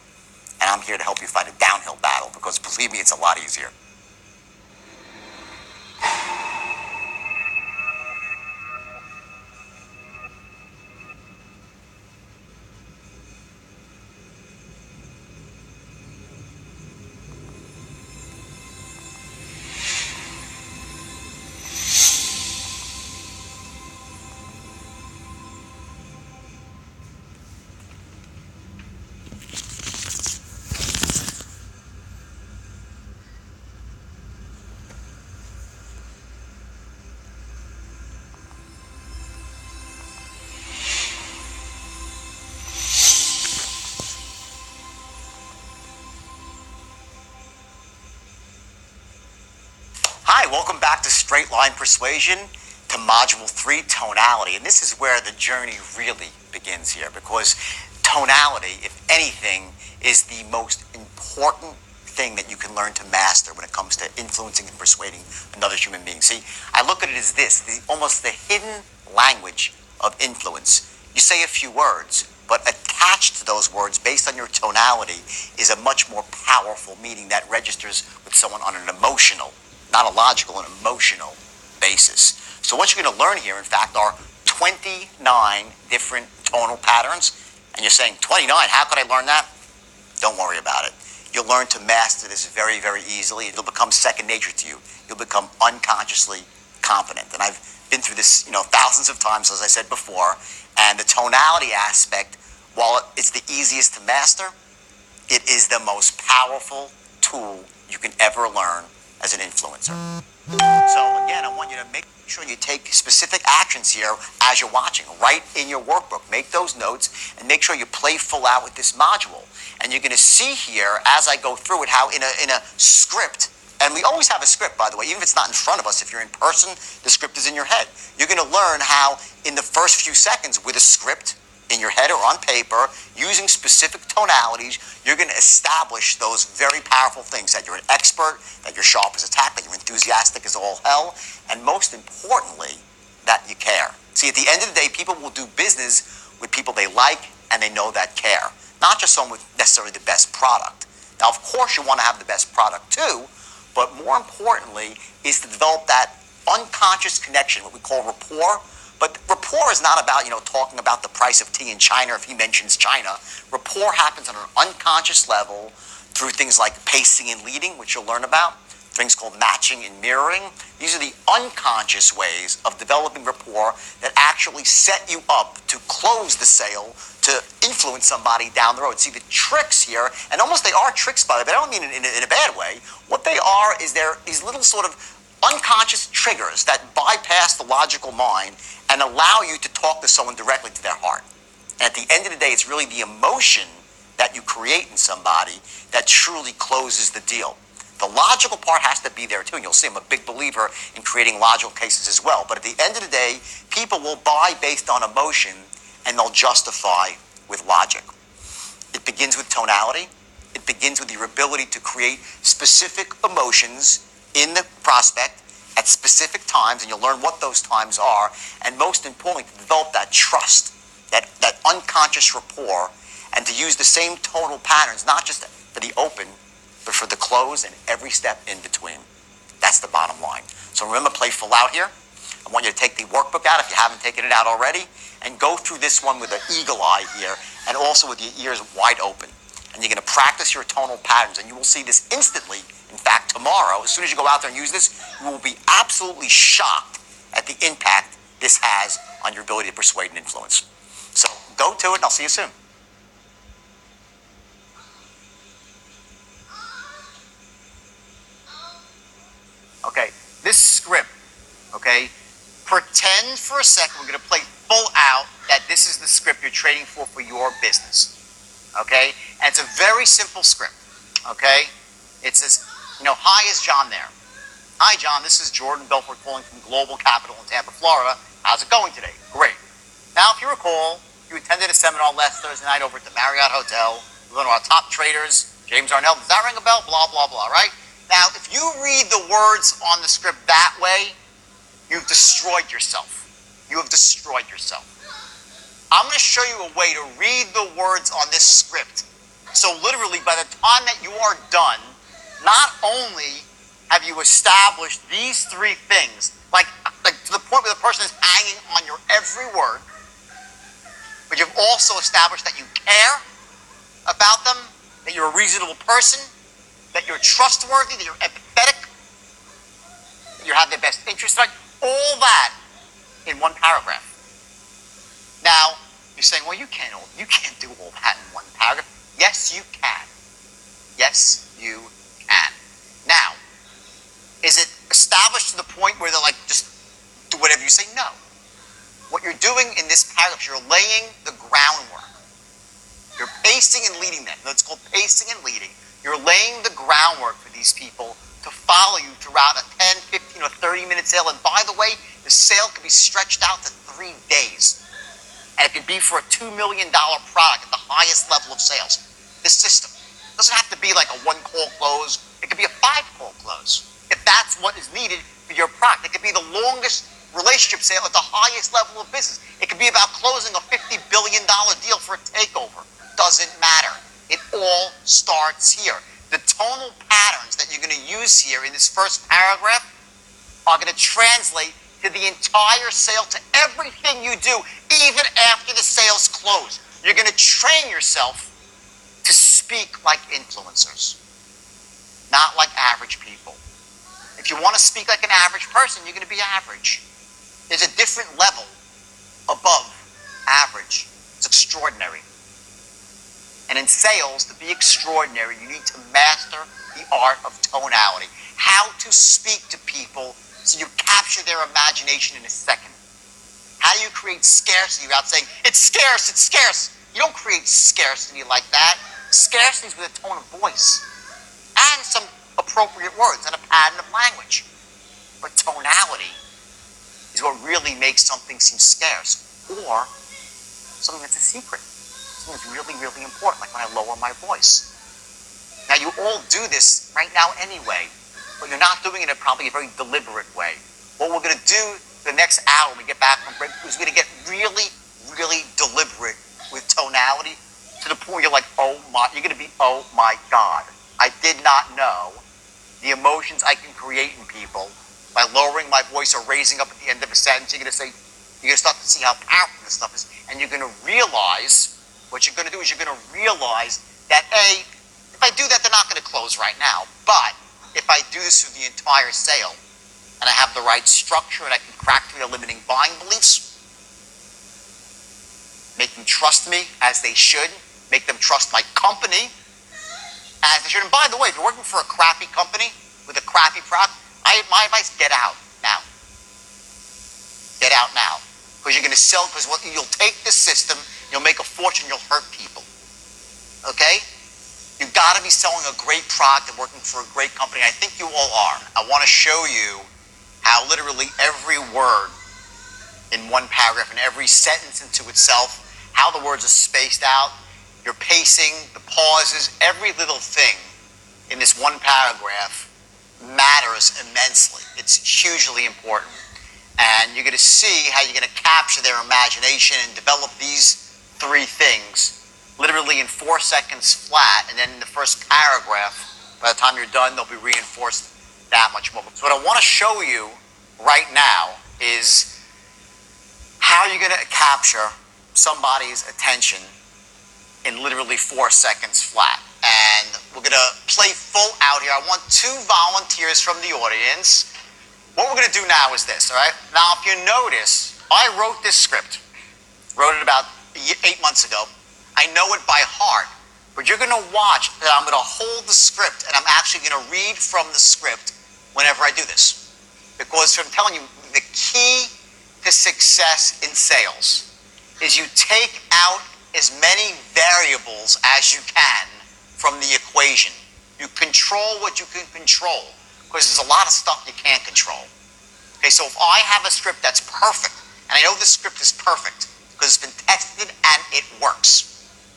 And I'm here to help you fight a downhill battle, because believe me, it's a lot easier. Hi, welcome back to Straight Line Persuasion, to Module 3, Tonality. And this is where the journey really begins here, because tonality, if anything, is the most important thing that you can learn to master when it comes to influencing and persuading another human being. See, I look at it as this, almost the hidden language of influence. You say a few words, but attached to those words, based on your tonality, is a much more powerful meaning that registers with someone on an emotional, not a logical, an emotional basis. So what you're going to learn here, in fact, are 29 different tonal patterns. And you're saying, 29, how could I learn that? Don't worry about it. You'll learn to master this very, very easily. It'll become second nature to you. You'll become unconsciously confident. And I've been through this, thousands of times, as I said before. And the tonality aspect, while it's the easiest to master, it is the most powerful tool you can ever learn as an influencer. So again, I want you to make sure you take specific actions here as you're watching. Write in your workbook, make those notes, and make sure you play full out with this module. And you're going to see here, as I go through it, how in a script, and we always have a script, by the way, even if it's not in front of us, if you're in person, the script is in your head. You're going to learn how, in the first few seconds, with a script in your head or on paper, using specific tonalities, you're going to establish those very powerful things, that you're an expert, that you're sharp as a tack, that you're enthusiastic as all hell, and most importantly, that you care. See, at the end of the day, people will do business with people they like and they know that care, not just someone with necessarily the best product. Now, of course, you want to have the best product too, but more importantly is to develop that unconscious connection, what we call rapport. But rapport is not about, talking about the price of tea in China if he mentions China. Rapport happens on an unconscious level through things like pacing and leading, which you'll learn about, things called matching and mirroring. These are the unconscious ways of developing rapport that actually set you up to close the sale, to influence somebody down the road. See, the tricks here, and almost they are tricks, by the way, but I don't mean it in a bad way. What they are is they're these little sort of unconscious triggers that bypass the logical mind and allow you to talk to someone directly to their heart. And at the end of the day, it's really the emotion that you create in somebody that truly closes the deal. The logical part has to be there too, and you'll see I'm a big believer in creating logical cases as well. But at the end of the day, people will buy based on emotion, and they'll justify with logic. It begins with tonality. It begins with your ability to create specific emotions in the prospect at specific times, and you'll learn what those times are. And most importantly, to develop that trust, that unconscious rapport, and to use the same tonal patterns, not just for the open, but for the close and every step in between. That's the bottom line. So remember, play full out here. I want you to take the workbook out if you haven't taken it out already, and go through this one with an eagle eye here, and also with your ears wide open. And you're going to practice your tonal patterns, and you will see this instantly. In fact, tomorrow, as soon as you go out there and use this, you will be absolutely shocked at the impact this has on your ability to persuade and influence. So go to it, and I'll see you soon. Okay, this script, okay, pretend for a second, we're going to play full out that this is the script you're training for your business, okay? And it's a very simple script, okay? It says, hi, is John there? Hi, John, this is Jordan Belfort calling from Global Capital in Tampa, Florida. How's it going today? Great. Now, if you recall, you attended a seminar last Thursday night over at the Marriott Hotel. We learned about top traders, James Arnell. Does that ring a bell? Blah, blah, blah, right? Now, if you read the words on the script that way, you've destroyed yourself. You have destroyed yourself. I'm going to show you a way to read the words on this script. So literally, by the time that you are done, not only have you established these three things, like to the point where the person is hanging on your every word, but you've also established that you care about them, that you're a reasonable person, that you're trustworthy, that you're empathetic, that you have their best interest, like all that in one paragraph. Now, you're saying, well, you can't do all that in one paragraph. Yes, you can. Yes, you can. Now, is it established to the point where they're like, just do whatever you say? No. What you're doing in this paragraph, you're laying the groundwork. You're pacing and leading them. It's called pacing and leading. You're laying the groundwork for these people to follow you throughout a 10, 15, or 30-minute sale. And by the way, the sale could be stretched out to 3 days. And it could be for a $2 million product at the highest level of sales. This system doesn't have to be like a 1-call close. It could be a 5-call close, if that's what is needed for your product. It could be the longest relationship sale at the highest level of business. It could be about closing a $50 billion deal for a takeover. Doesn't matter. It all starts here. The tonal patterns that you're going to use here in this first paragraph are going to translate to the entire sale, to everything you do, even after the sale's closed. You're going to train yourself to speak like influencers, not like average people. If you want to speak like an average person, you're going to be average. There's a different level above average. It's extraordinary. And in sales, to be extraordinary, you need to master the art of tonality. How to speak to people so you capture their imagination in a second. How do you create scarcity without saying, it's scarce, it's scarce? You don't create scarcity like that. Scarcity is with a tone of voice and some appropriate words and a pattern of language. But tonality is what really makes something seem scarce, or something that's a secret. Something that's really, really important, like when I lower my voice. Now, you all do this right now anyway, but you're not doing it in probably a very deliberate way. What we're going to do the next hour when we get back from break is we're going to get really, really deliberate with tonality to the point where you're like, oh my, you're going to be, oh my God. I did not know the emotions I can create in people by lowering my voice or raising up at the end of a sentence. You're going to start to see how powerful this stuff is. And you're going to realize, what you're going to do is you're going to realize that if I do that, they're not going to close right now. But if I do this through the entire sale, and I have the right structure, and I can crack through their limiting buying beliefs, make them trust me as they should, make them trust my company as they should. And by the way, if you're working for a crappy company with a crappy product, my advice, get out now. Get out now. Because you're going to sell, because you'll take this system, you'll make a fortune, you'll hurt people. Okay? You've got to to be selling a great product and working for a great company. I think you all are. I want to show you how literally every word in one paragraph and every sentence into itself, how the words are spaced out, your pacing, the pauses, every little thing in this one paragraph matters immensely. It's hugely important. And you're going to see how you're going to capture their imagination and develop these three things literally in 4 seconds flat, and then in the first paragraph, by the time you're done, they'll be reinforced that much more. So what I want to show you right now is how you're going to capture somebody's attention in literally 4 seconds flat. And we're going to play full out here. I want 2 volunteers from the audience. What we're going to do now is this, all right? Now, if you notice, I wrote this script. Wrote it about 8 months ago. I know it by heart, but you're going to watch that I'm going to hold the script and I'm actually going to read from the script whenever I do this. Because I'm telling you, the key to success in sales is you take out as many variables as you can from the equation. You control what you can control, because there's a lot of stuff you can't control. Okay, so if I have a script that's perfect, and I know this script is perfect because it's been tested and it works,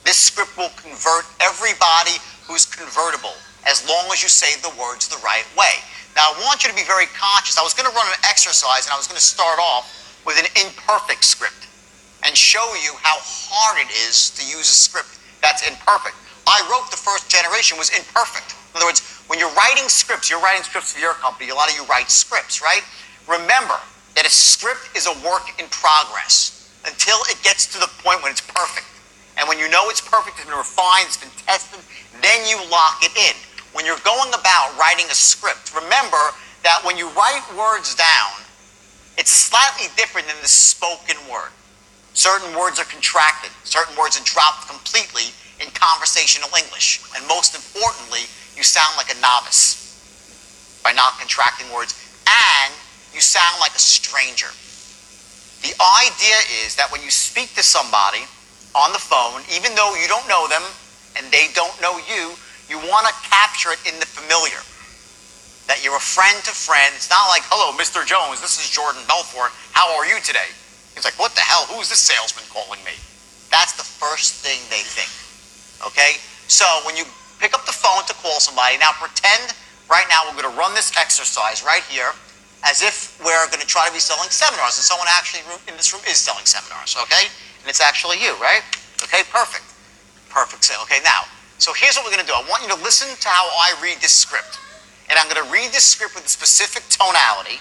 this script will convert everybody who's convertible as long as you say the words the right way. Now, I want you to be very conscious. I was going to run an exercise, and I was going to start off with an imperfect script and show you how hard it is to use a script that's imperfect. I wrote the first generation was imperfect. In other words, when you're writing scripts for your company, a lot of you write scripts, right? Remember that a script is a work in progress until it gets to the point when it's perfect. And when you know it's perfect, it's been refined, it's been tested, then you lock it in. When you're going about writing a script, remember that when you write words down, it's slightly different than the spoken word. Certain words are contracted. Certain words are dropped completely in conversational English. And most importantly, you sound like a novice by not contracting words, and you sound like a stranger. The idea is that when you speak to somebody on the phone, even though you don't know them and they don't know you, you want to capture it in the familiar. That you're a friend to friend. It's not like, hello, Mr. Jones, this is Jordan Belfort. How are you today? He's like, what the hell? Who's this salesman calling me? That's the first thing they think. Okay? So when you pick up the phone to call somebody, now pretend right now we're going to run this exercise right here as if we're going to try to be selling seminars, and someone actually in this room is selling seminars, okay? And it's actually you, right? Okay, perfect. Perfect. Okay, now, so here's what we're going to do. I want you to listen to how I read this script. And I'm going to read this script with a specific tonality,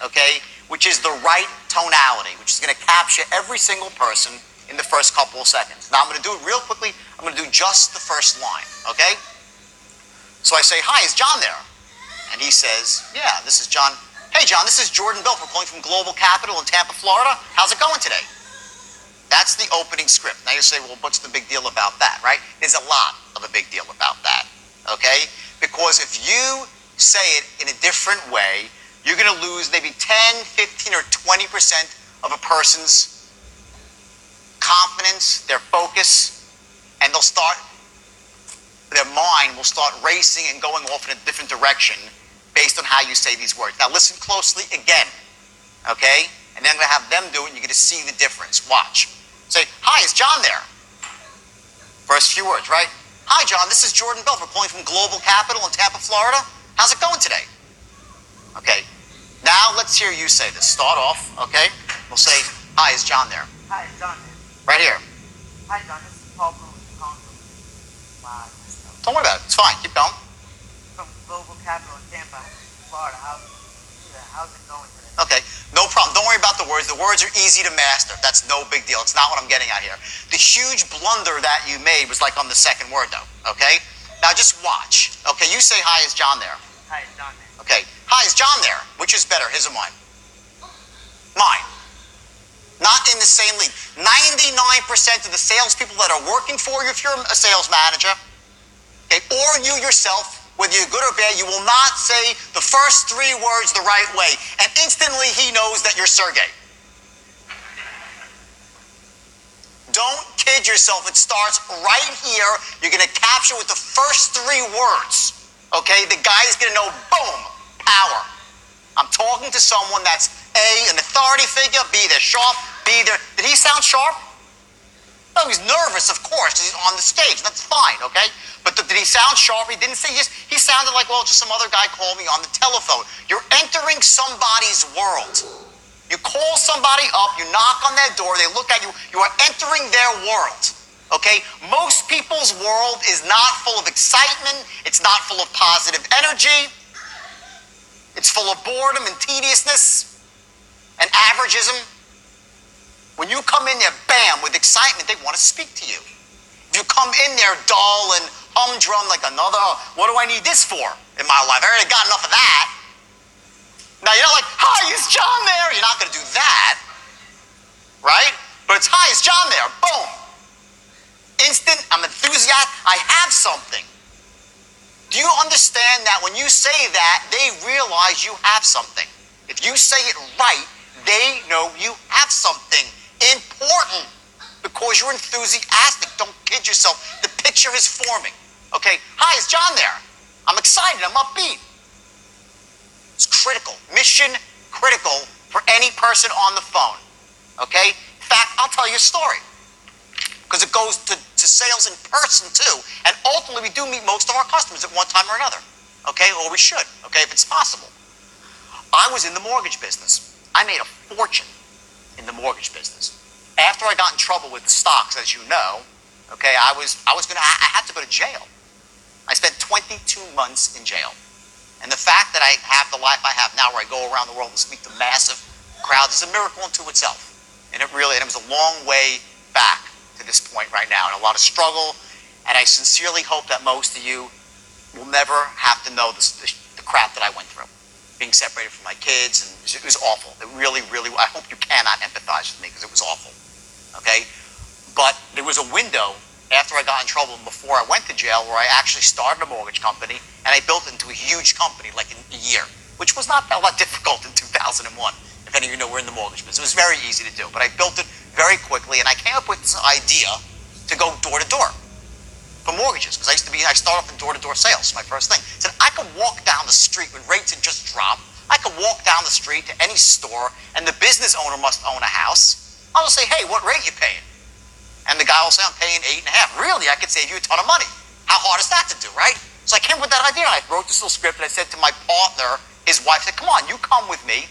okay, which is the right tonality, which is going to capture every single person in the first couple of seconds. Now, I'm going to do it real quickly. I'm going to do just the first line, okay? So I say, hi, is John there? And he says, yeah, this is John. Hey, John, this is Jordan Belfort calling from Global Capital in Tampa, Florida. How's it going today? That's the opening script. Now you say, well, what's the big deal about that, right? There's a lot of a big deal about that, okay? Because if you say it in a different way, you're going to lose maybe 10, 15, or 20% of a person's confidence, their focus, and their mind will start racing and going off in a different direction based on how you say these words. Now listen closely again, okay? And then I'm going to have them do it, and you're going to see the difference. Watch. Say, hi, is John there? First few words, right? Hi, John, this is Jordan Belfort calling from Global Capital in Tampa, Florida. How's it going today? Okay. Now let's hear you say this. Start off, okay? We'll say, hi, is John there?
Hi, it's John here.
Right here.
Hi, John, this is Paul Bruce calling from
Don't worry about it. It's fine. Keep going.
from Global Capital in Tampa, Florida. How's it going today?
Okay, no problem. Don't worry about the words. The words are easy to master. That's no big deal. It's not what I'm getting at here. The huge blunder that you made was like on the second word, though, okay? Now just watch. Okay, you say, hi, is John there?
Hi, it's John here.
Okay, hi, is John there? Which is better, his or mine? Mine. Not in the same league. 99% of the salespeople that are working for you, if you're a sales manager, okay, or you yourself, whether you're good or bad, you will not say the first 3 words the right way. And instantly he knows that you're Sergey. Don't kid yourself. It starts right here. You're going to capture with the first 3 words. Okay? The guy is going to know, boom, power. I'm talking to someone that's A, an authority figure, B, they're sharp, B, they're... Did he sound sharp? No, he's nervous, of course. He's on the stage. That's fine, okay? But did he sound sharp? He didn't say yes. He sounded like, well, just some other guy called me on the telephone. You're entering somebody's world. You call somebody up, you knock on their door, they look at you, you are entering their world, okay? Most people's world is not full of excitement, it's not full of positive energy, it's full of boredom and tediousness and averageism. When you come in there, bam, with excitement, they want to speak to you. If you come in there dull and humdrum like another, what do I need this for in my life? I already got enough of that. Now, you're not like, hi, is John there? You're not going to do that, right? But it's, hi, is John there? Boom. Instant, I'm enthusiastic, I have something. Do you understand that when you say that, they realize you have something? If you say it right, they know you have something important because you're enthusiastic. Don't kid yourself. The picture is forming. Okay, hi, is John there? I'm excited, I'm upbeat. It's critical, mission critical for any person on the phone. Okay? In fact, I'll tell you a story because it goes to sales in person too. And ultimately, we do meet most of our customers at one time or another. Okay? Or we should, okay, if it's possible. I was in the mortgage business. I made a fortune in the mortgage business. After I got in trouble with the stocks, as you know, okay, I had to go to jail. I spent 22 months in jail. And the fact that I have the life I have now where I go around the world and speak to massive crowds is a miracle unto itself. And it was a long way back to this point right now and a lot of struggle. And I sincerely hope that most of you will never have to know the crap that I went through. Being separated from my kids, and it was awful. It really, really, I hope you cannot empathize with me because it was awful. Okay? But there was a window after I got in trouble and before I went to jail where I actually started a mortgage company and I built it into a huge company like in a year, which was not that difficult in 2001. If any of you know, we're in the mortgage business. It was very easy to do, but I built it very quickly and I came up with this idea to go door to door for mortgages because I started off in door-to-door sales, my first thing. I said I could walk down the street when rates had just dropped. I could walk down the street to any store and the business owner must own a house. I'll just say, hey, what rate are you paying? And the guy will say, I'm paying 8.5. Really? I could save you a ton of money. How hard is that to do, right? So I came up with that idea and I wrote this little script and I said to my partner, his wife, I said, come on, you come with me,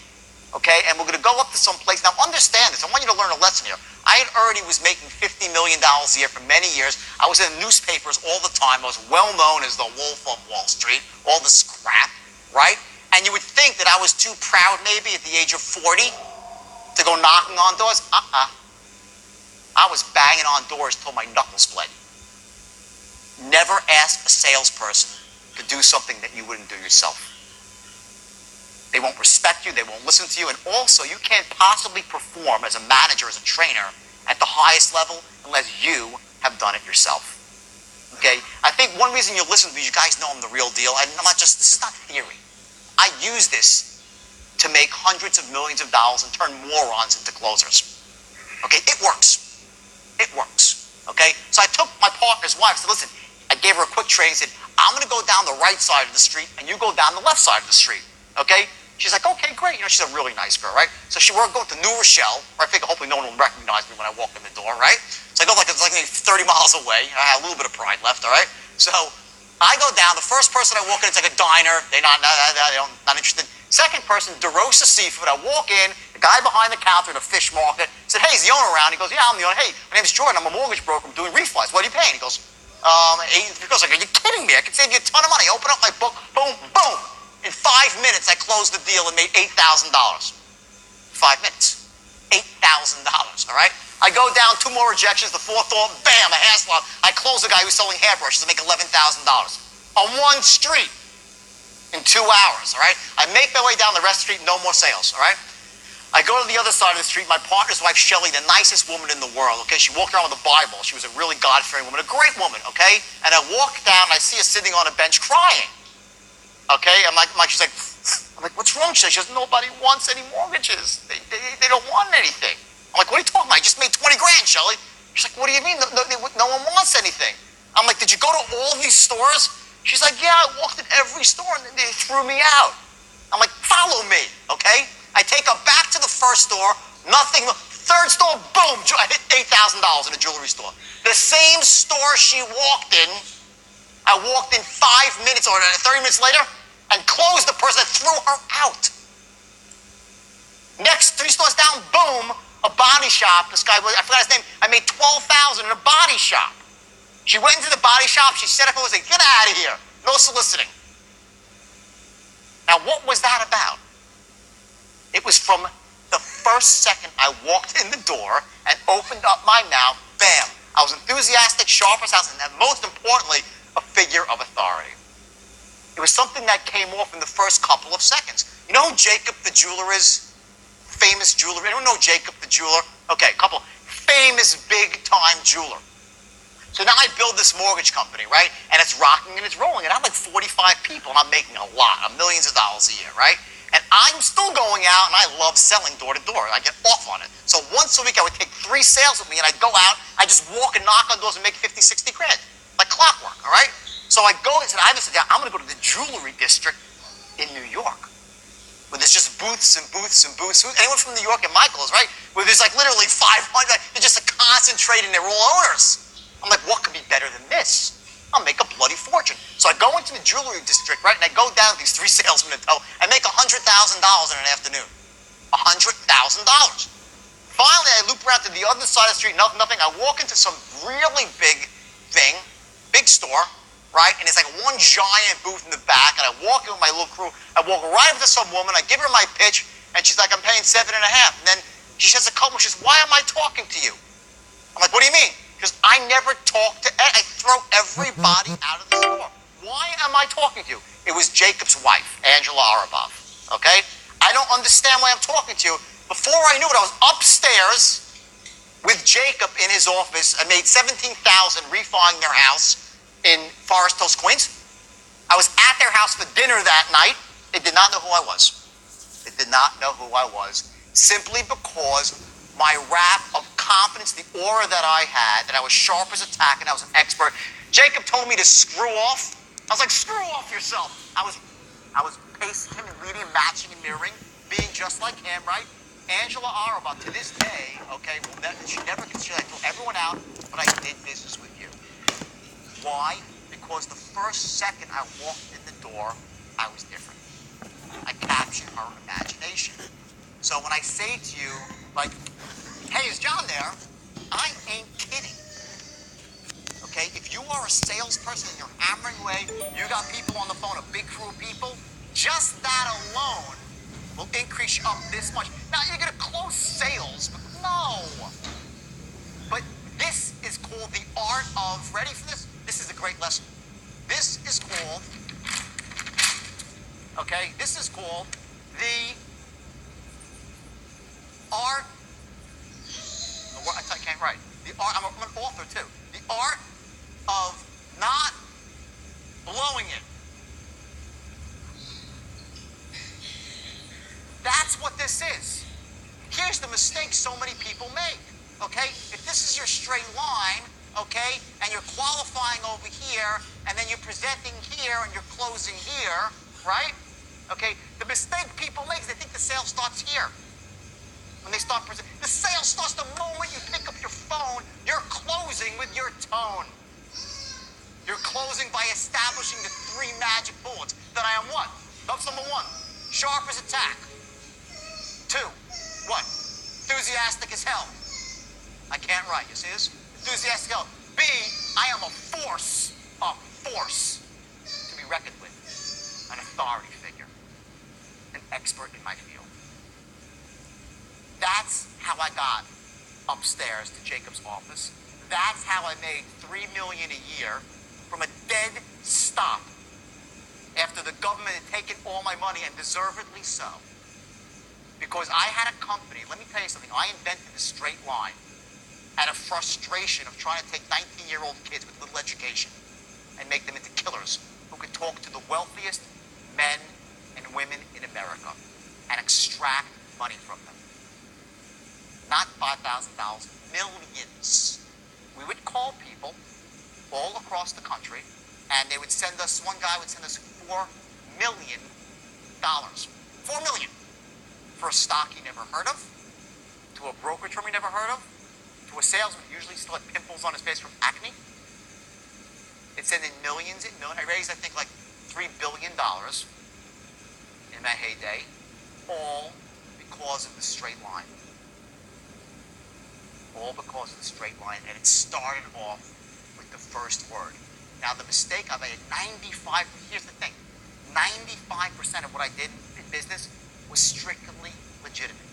okay? And we're going to go up to some place. Now understand this. I want you to learn a lesson here. I already was making $50 million a year for many years. I was in newspapers all the time. I was well known as the Wolf of Wall Street, all this crap, right? And you would think that I was too proud maybe at the age of 40 to go knocking on doors. I was banging on doors till my knuckles bled. Never ask a salesperson to do something that you wouldn't do yourself. They won't respect you, they won't listen to you, and also you can't possibly perform as a manager, as a trainer, at the highest level unless you have done it yourself. Okay? I think one reason you listen to me, you guys know I'm the real deal. This is not theory. I use this to make hundreds of millions of dollars and turn morons into closers. Okay? It works. It works. Okay? So I took my partner's wife and said, listen, I gave her a quick training and said, I'm going to go down the right side of the street and you go down the left side of the street. Okay? She's like, okay, great. You know, she's a really nice girl, right? So we're going to New Rochelle, where I figure hopefully no one will recognize me when I walk in the door, right? So I go it's like maybe 30 miles away. I have a little bit of pride left, all right? So I go down. The first person I walk in, it's like a diner. They're not interested. Second person, DeRosa Seafood. I walk in. The guy behind the counter in a fish market said, hey, is the owner around? He goes, yeah, I'm the owner. Hey, my name's Jordan. I'm a mortgage broker. I'm doing refis. What are you paying? He goes, are you kidding me? I can save you a ton of money. Open up my book. Boom, boom. In 5 minutes, I closed the deal and made $8,000. 5 minutes. $8,000, all right? I go down 2 more rejections. The fourth one, bam, a hair salon. I close the guy who's selling hairbrushes to make $11,000 on one street in 2 hours, all right? I make my way down the rest of the street, no more sales, all right? I go to the other side of the street. My partner's wife, Shelly, the nicest woman in the world, okay? She walked around with a Bible. She was a really God-fearing woman, a great woman, okay? And I walk down, and I see her sitting on a bench crying, okay? She's like, what's wrong? She says, nobody wants any mortgages. They don't want anything. I'm like, what are you talking about? I just made 20 grand, Shelly. She's like, what do you mean? No one wants anything. I'm like, did you go to all these stores? She's like, yeah, I walked in every store and they threw me out. I'm like, follow me, okay? I take her back to the first store, nothing. Third store, boom, I hit $8,000 in a jewelry store. The same store she walked in, I walked in 5 minutes or 30 minutes later and closed the person that threw her out. Next, 3 stores down, boom, a body shop. This guy, I forgot his name. I made $12,000 in a body shop. She went into the body shop. She set up and was like, get out of here. No soliciting. Now, what was that about? It was from the first second I walked in the door and opened up my mouth, bam. I was enthusiastic, sharp as house, and most importantly, a figure of authority. It was something that came off in the first couple of seconds. You know who Jacob the jeweler is? Famous jeweler. Anyone know Jacob the jeweler? Okay, a couple. Famous big-time jeweler. So now I build this mortgage company, right? And it's rocking and it's rolling. And I have like 45 people, and I'm making a lot, millions of dollars a year, right? And I'm still going out, and I love selling door to door. I get off on it. So once a week, I would take 3 sales with me, and I'd go out, I'd just walk and knock on doors and make 50, 60 grand. Like clockwork, all right? So I go and said, I'm going to go to the jewelry district in New York, where there's just booths and booths and booths. Anyone from New York and Michael's, right? Where there's like literally 500, they're just concentrated, and they're all owners. I'm like, what could be better than this? I'll make a bloody fortune. So I go into the jewelry district, right, and I go down with these 3 salesmen in tow and make $100,000 in an afternoon. $100,000. Finally, I loop around to the other side of the street, nothing. I walk into some really big thing, big store, right, and it's like one giant booth in the back, and I walk in with my little crew. I walk right up to some woman, I give her my pitch, and she's like, I'm paying 7.5. And then she says a couple, she says, why am I talking to you? I'm like, what do you mean? Because I never talk to, I throw everybody out of the store. Why am I talking to you? It was Jacob's wife, Angela Arabov, okay? I don't understand why I'm talking to you. Before I knew it, I was upstairs with Jacob in his office. I made $17,000 refining their house in Forest Hills, Queens. I was at their house for dinner that night. They did not know who I was. They did not know who I was, simply because my rap of confidence, the aura that I had, that I was sharp as a tack and I was an expert. Jacob told me to screw off. I was like, screw off yourself. I was pacing him and leading, matching and mirroring, being just like him, right? Angela Arabov, to this day, okay, she never considered, I told everyone out, but I did business with you. Why? Because the first second I walked in the door, I was different. I captured her imagination. So when I say to you, like, hey, is John there? I ain't kidding. Okay, if you are a salesperson and you're hammering away, you got people on the phone, a big crew of people, just that alone will increase you up this much. Now, you're going to close sales, but no. But this is called the art of, ready for this? This is a great lesson. This is called, okay, this is called the art, I can't write. The art, I'm an author too. The art of not blowing it. That's what this is. Here's the mistake so many people make, okay? If this is your straight line, okay, and you're qualifying over here, and then you're presenting here, and you're closing here, right? Okay, the mistake people make is they think the sale starts here. When they start presenting, the sale starts the moment you pick up your phone. You're closing with your tone. You're closing by establishing the 3 magic bullets. That I am what? That's number 1, sharp as a tack. 2, what? Enthusiastic as hell. I can't write, you see this? Enthusiastic as hell. B, I am a force to be reckoned with. An authority figure. An expert in my field. That's how I got upstairs to Jacob's office. That's how I made $3 million a year from a dead stop after the government had taken all my money, and deservedly so. Because I had a company, let me tell you something, I invented the straight line out of frustration of trying to take 19-year-old kids with little education and make them into killers who could talk to the wealthiest men and women in America and extract money from them. Not $5,000, millions. call people all across the country, and they would send us, one guy would send us $4 million. $4 million for a stock he never heard of, to a brokerage firm he never heard of, to a salesman who usually still had pimples on his face from acne. It sent in millions and millions. I raised, I think, like $3 billion in my heyday, all because of the straight line. All because of the straight line, and it started off with the first word. Now, the mistake I made, here's the thing, 95% of what I did in business was strictly legitimate.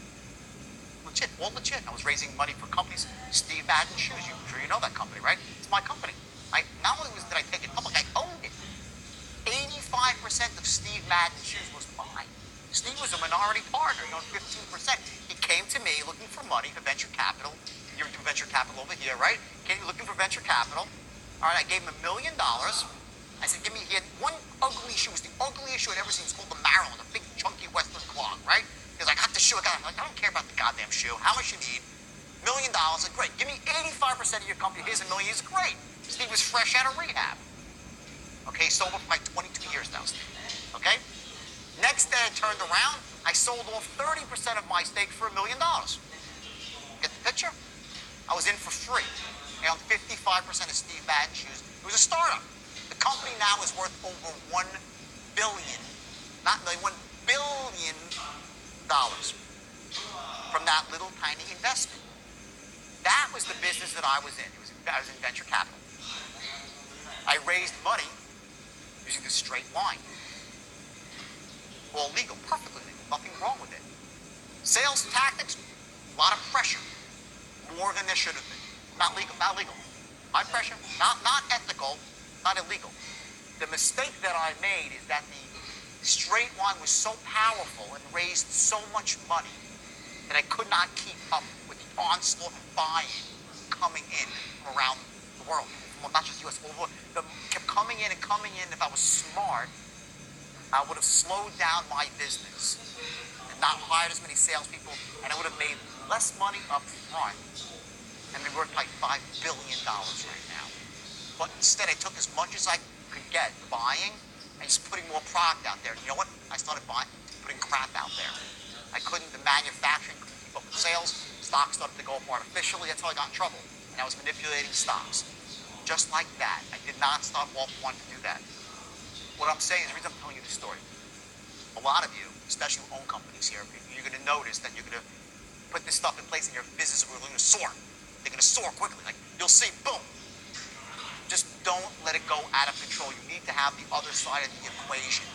Legit, all legit. I was raising money for companies. Steve Madden Shoes, I'm sure you know that company, right? It's my company. Not only did I take it public, I owned it. 85% of Steve Madden Shoes was mine. Steve was a minority partner, 15%. He came to me looking for money for venture capital. You do venture capital over here, right? Came looking for venture capital. All right, I gave him $1 million. I said, he had one ugly shoe. It was the ugliest shoe I'd ever seen. It's called the Maryland, a big, chunky Western clog, right? He goes, I got the shoe. I'm like, I don't care about the goddamn shoe. How much you need? $1 million. I said, great. Give me 85% of your company. Here's $1 million. He's great. Steve was fresh out of rehab. Okay, sober for like 22 years now, Steve. Okay? Next day I turned around. I sold off 30% of my stake for $1 million. Get the picture? I was in for free. I owned 55% of Steve Madden Shoes. It was a startup. The company now is worth over $1 billion, not million, $1 billion from that little tiny investment. That was the business that I was in. I was in venture capital. I raised money using the straight line. All legal, perfectly legal, nothing wrong with it. Sales tactics, a lot of pressure, more than there should have been. Not legal, not legal. High pressure, not ethical, not illegal. The mistake that I made is that the straight line was so powerful and raised so much money that I could not keep up with the onslaught of buying coming in from around the world. Well, not just U.S., all over. They kept coming in and coming in. If I was smart, I would have slowed down my business and not hired as many salespeople, and I would have made less money up front. And they're worth like $5 billion right now. But instead, I took as much as I could get buying and just putting more product out there. And you know what? I started putting crap out there. The manufacturing couldn't keep up with sales. Stocks started to go up artificially. That's how I got in trouble. And I was manipulating stocks. Just like that. I did not start off wanting to do that. What I'm saying is, the reason I'm telling you this story, a lot of you, especially who own companies here, you're going to notice that you're going to put this stuff in place and your business is going to soar. They're going to soar quickly. Like, you'll see, boom. Just don't let it go out of control. You need to have the other side of the equation.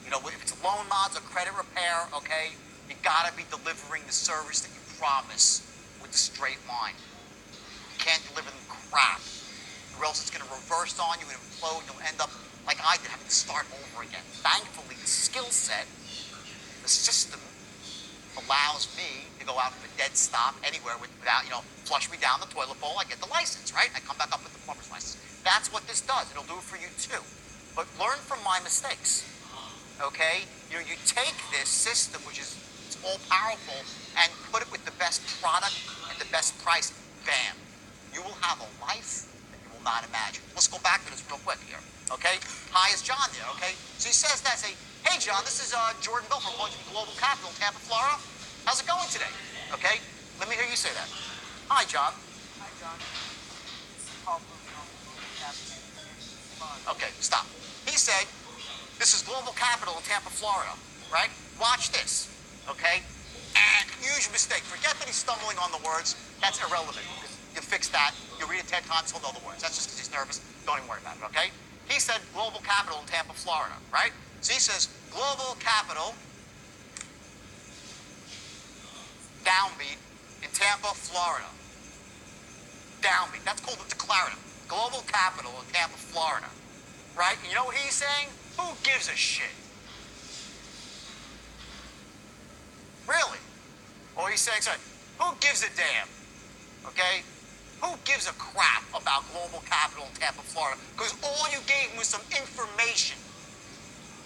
If it's loan mods or credit repair, okay, you got to be delivering the service that you promise with the straight line. You can't deliver them crap, or else it's going to reverse on you and implode. You'll end up like I did, having to start over again. Thankfully, the skill set, the system, allows me to go out from a dead stop anywhere without, flush me down the toilet bowl. I get the license, right? I come back up with the plumber's license. That's what this does. It'll do it for you too. But learn from my mistakes, okay? You take this system, which is all powerful, and put it with the best product and the best price. Bam. You will have a life that you will not imagine. Let's go back to this real quick here, okay? Hi, is John there, okay? So he says that, hey, John, this is Jordan Belfort calling from Global Capital in Tampa, Florida. How's it going today? Okay, let me hear you say that. Hi, John.
Hi, John. This is Paul from Global Capital in Florida.
Okay, stop. He said, this is Global Capital in Tampa, Florida, right? Watch this, okay? And huge mistake. Forget that he's stumbling on the words. That's irrelevant. You fix that. You read it 10 times, he'll know the words. That's just because he's nervous. Don't even worry about it, okay? He said Global Capital in Tampa, Florida, right? So he says Global Capital, downbeat, in Tampa, Florida. Downbeat. That's called a declarative. Global Capital in Tampa, Florida. Right? And you know what he's saying? Who gives a shit? Really? Or he's saying, sorry, who gives a damn? Okay? Who gives a crap about Global Capital in Tampa, Florida? Because all you gave him was some information.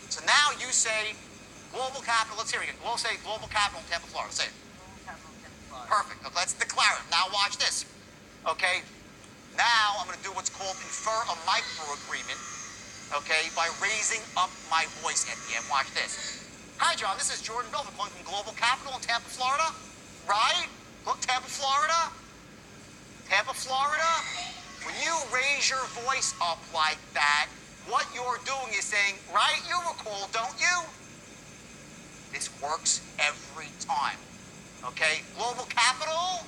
So now you say Global Capital, let's hear it again. Say Global Capital in Tampa, Florida. Say it.
Global Capital in Tampa, Florida.
Perfect. Okay, let's declare it. Now watch this. Okay? Now I'm going to do what's called infer a micro-agreement, okay, by raising up my voice at the end. Watch this. Hi, John. This is Jordan Belfort calling from Global Capital in Tampa, Florida. Right? Look, Tampa, Florida. Tampa, Florida. When you raise your voice up like that, what you're doing is saying, right, you recall, don't you? This works every time. Okay? Global Capital,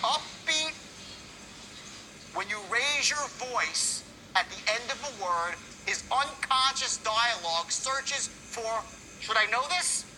upbeat. When you raise your voice at the end of a word, his unconscious dialogue searches for, should I know this?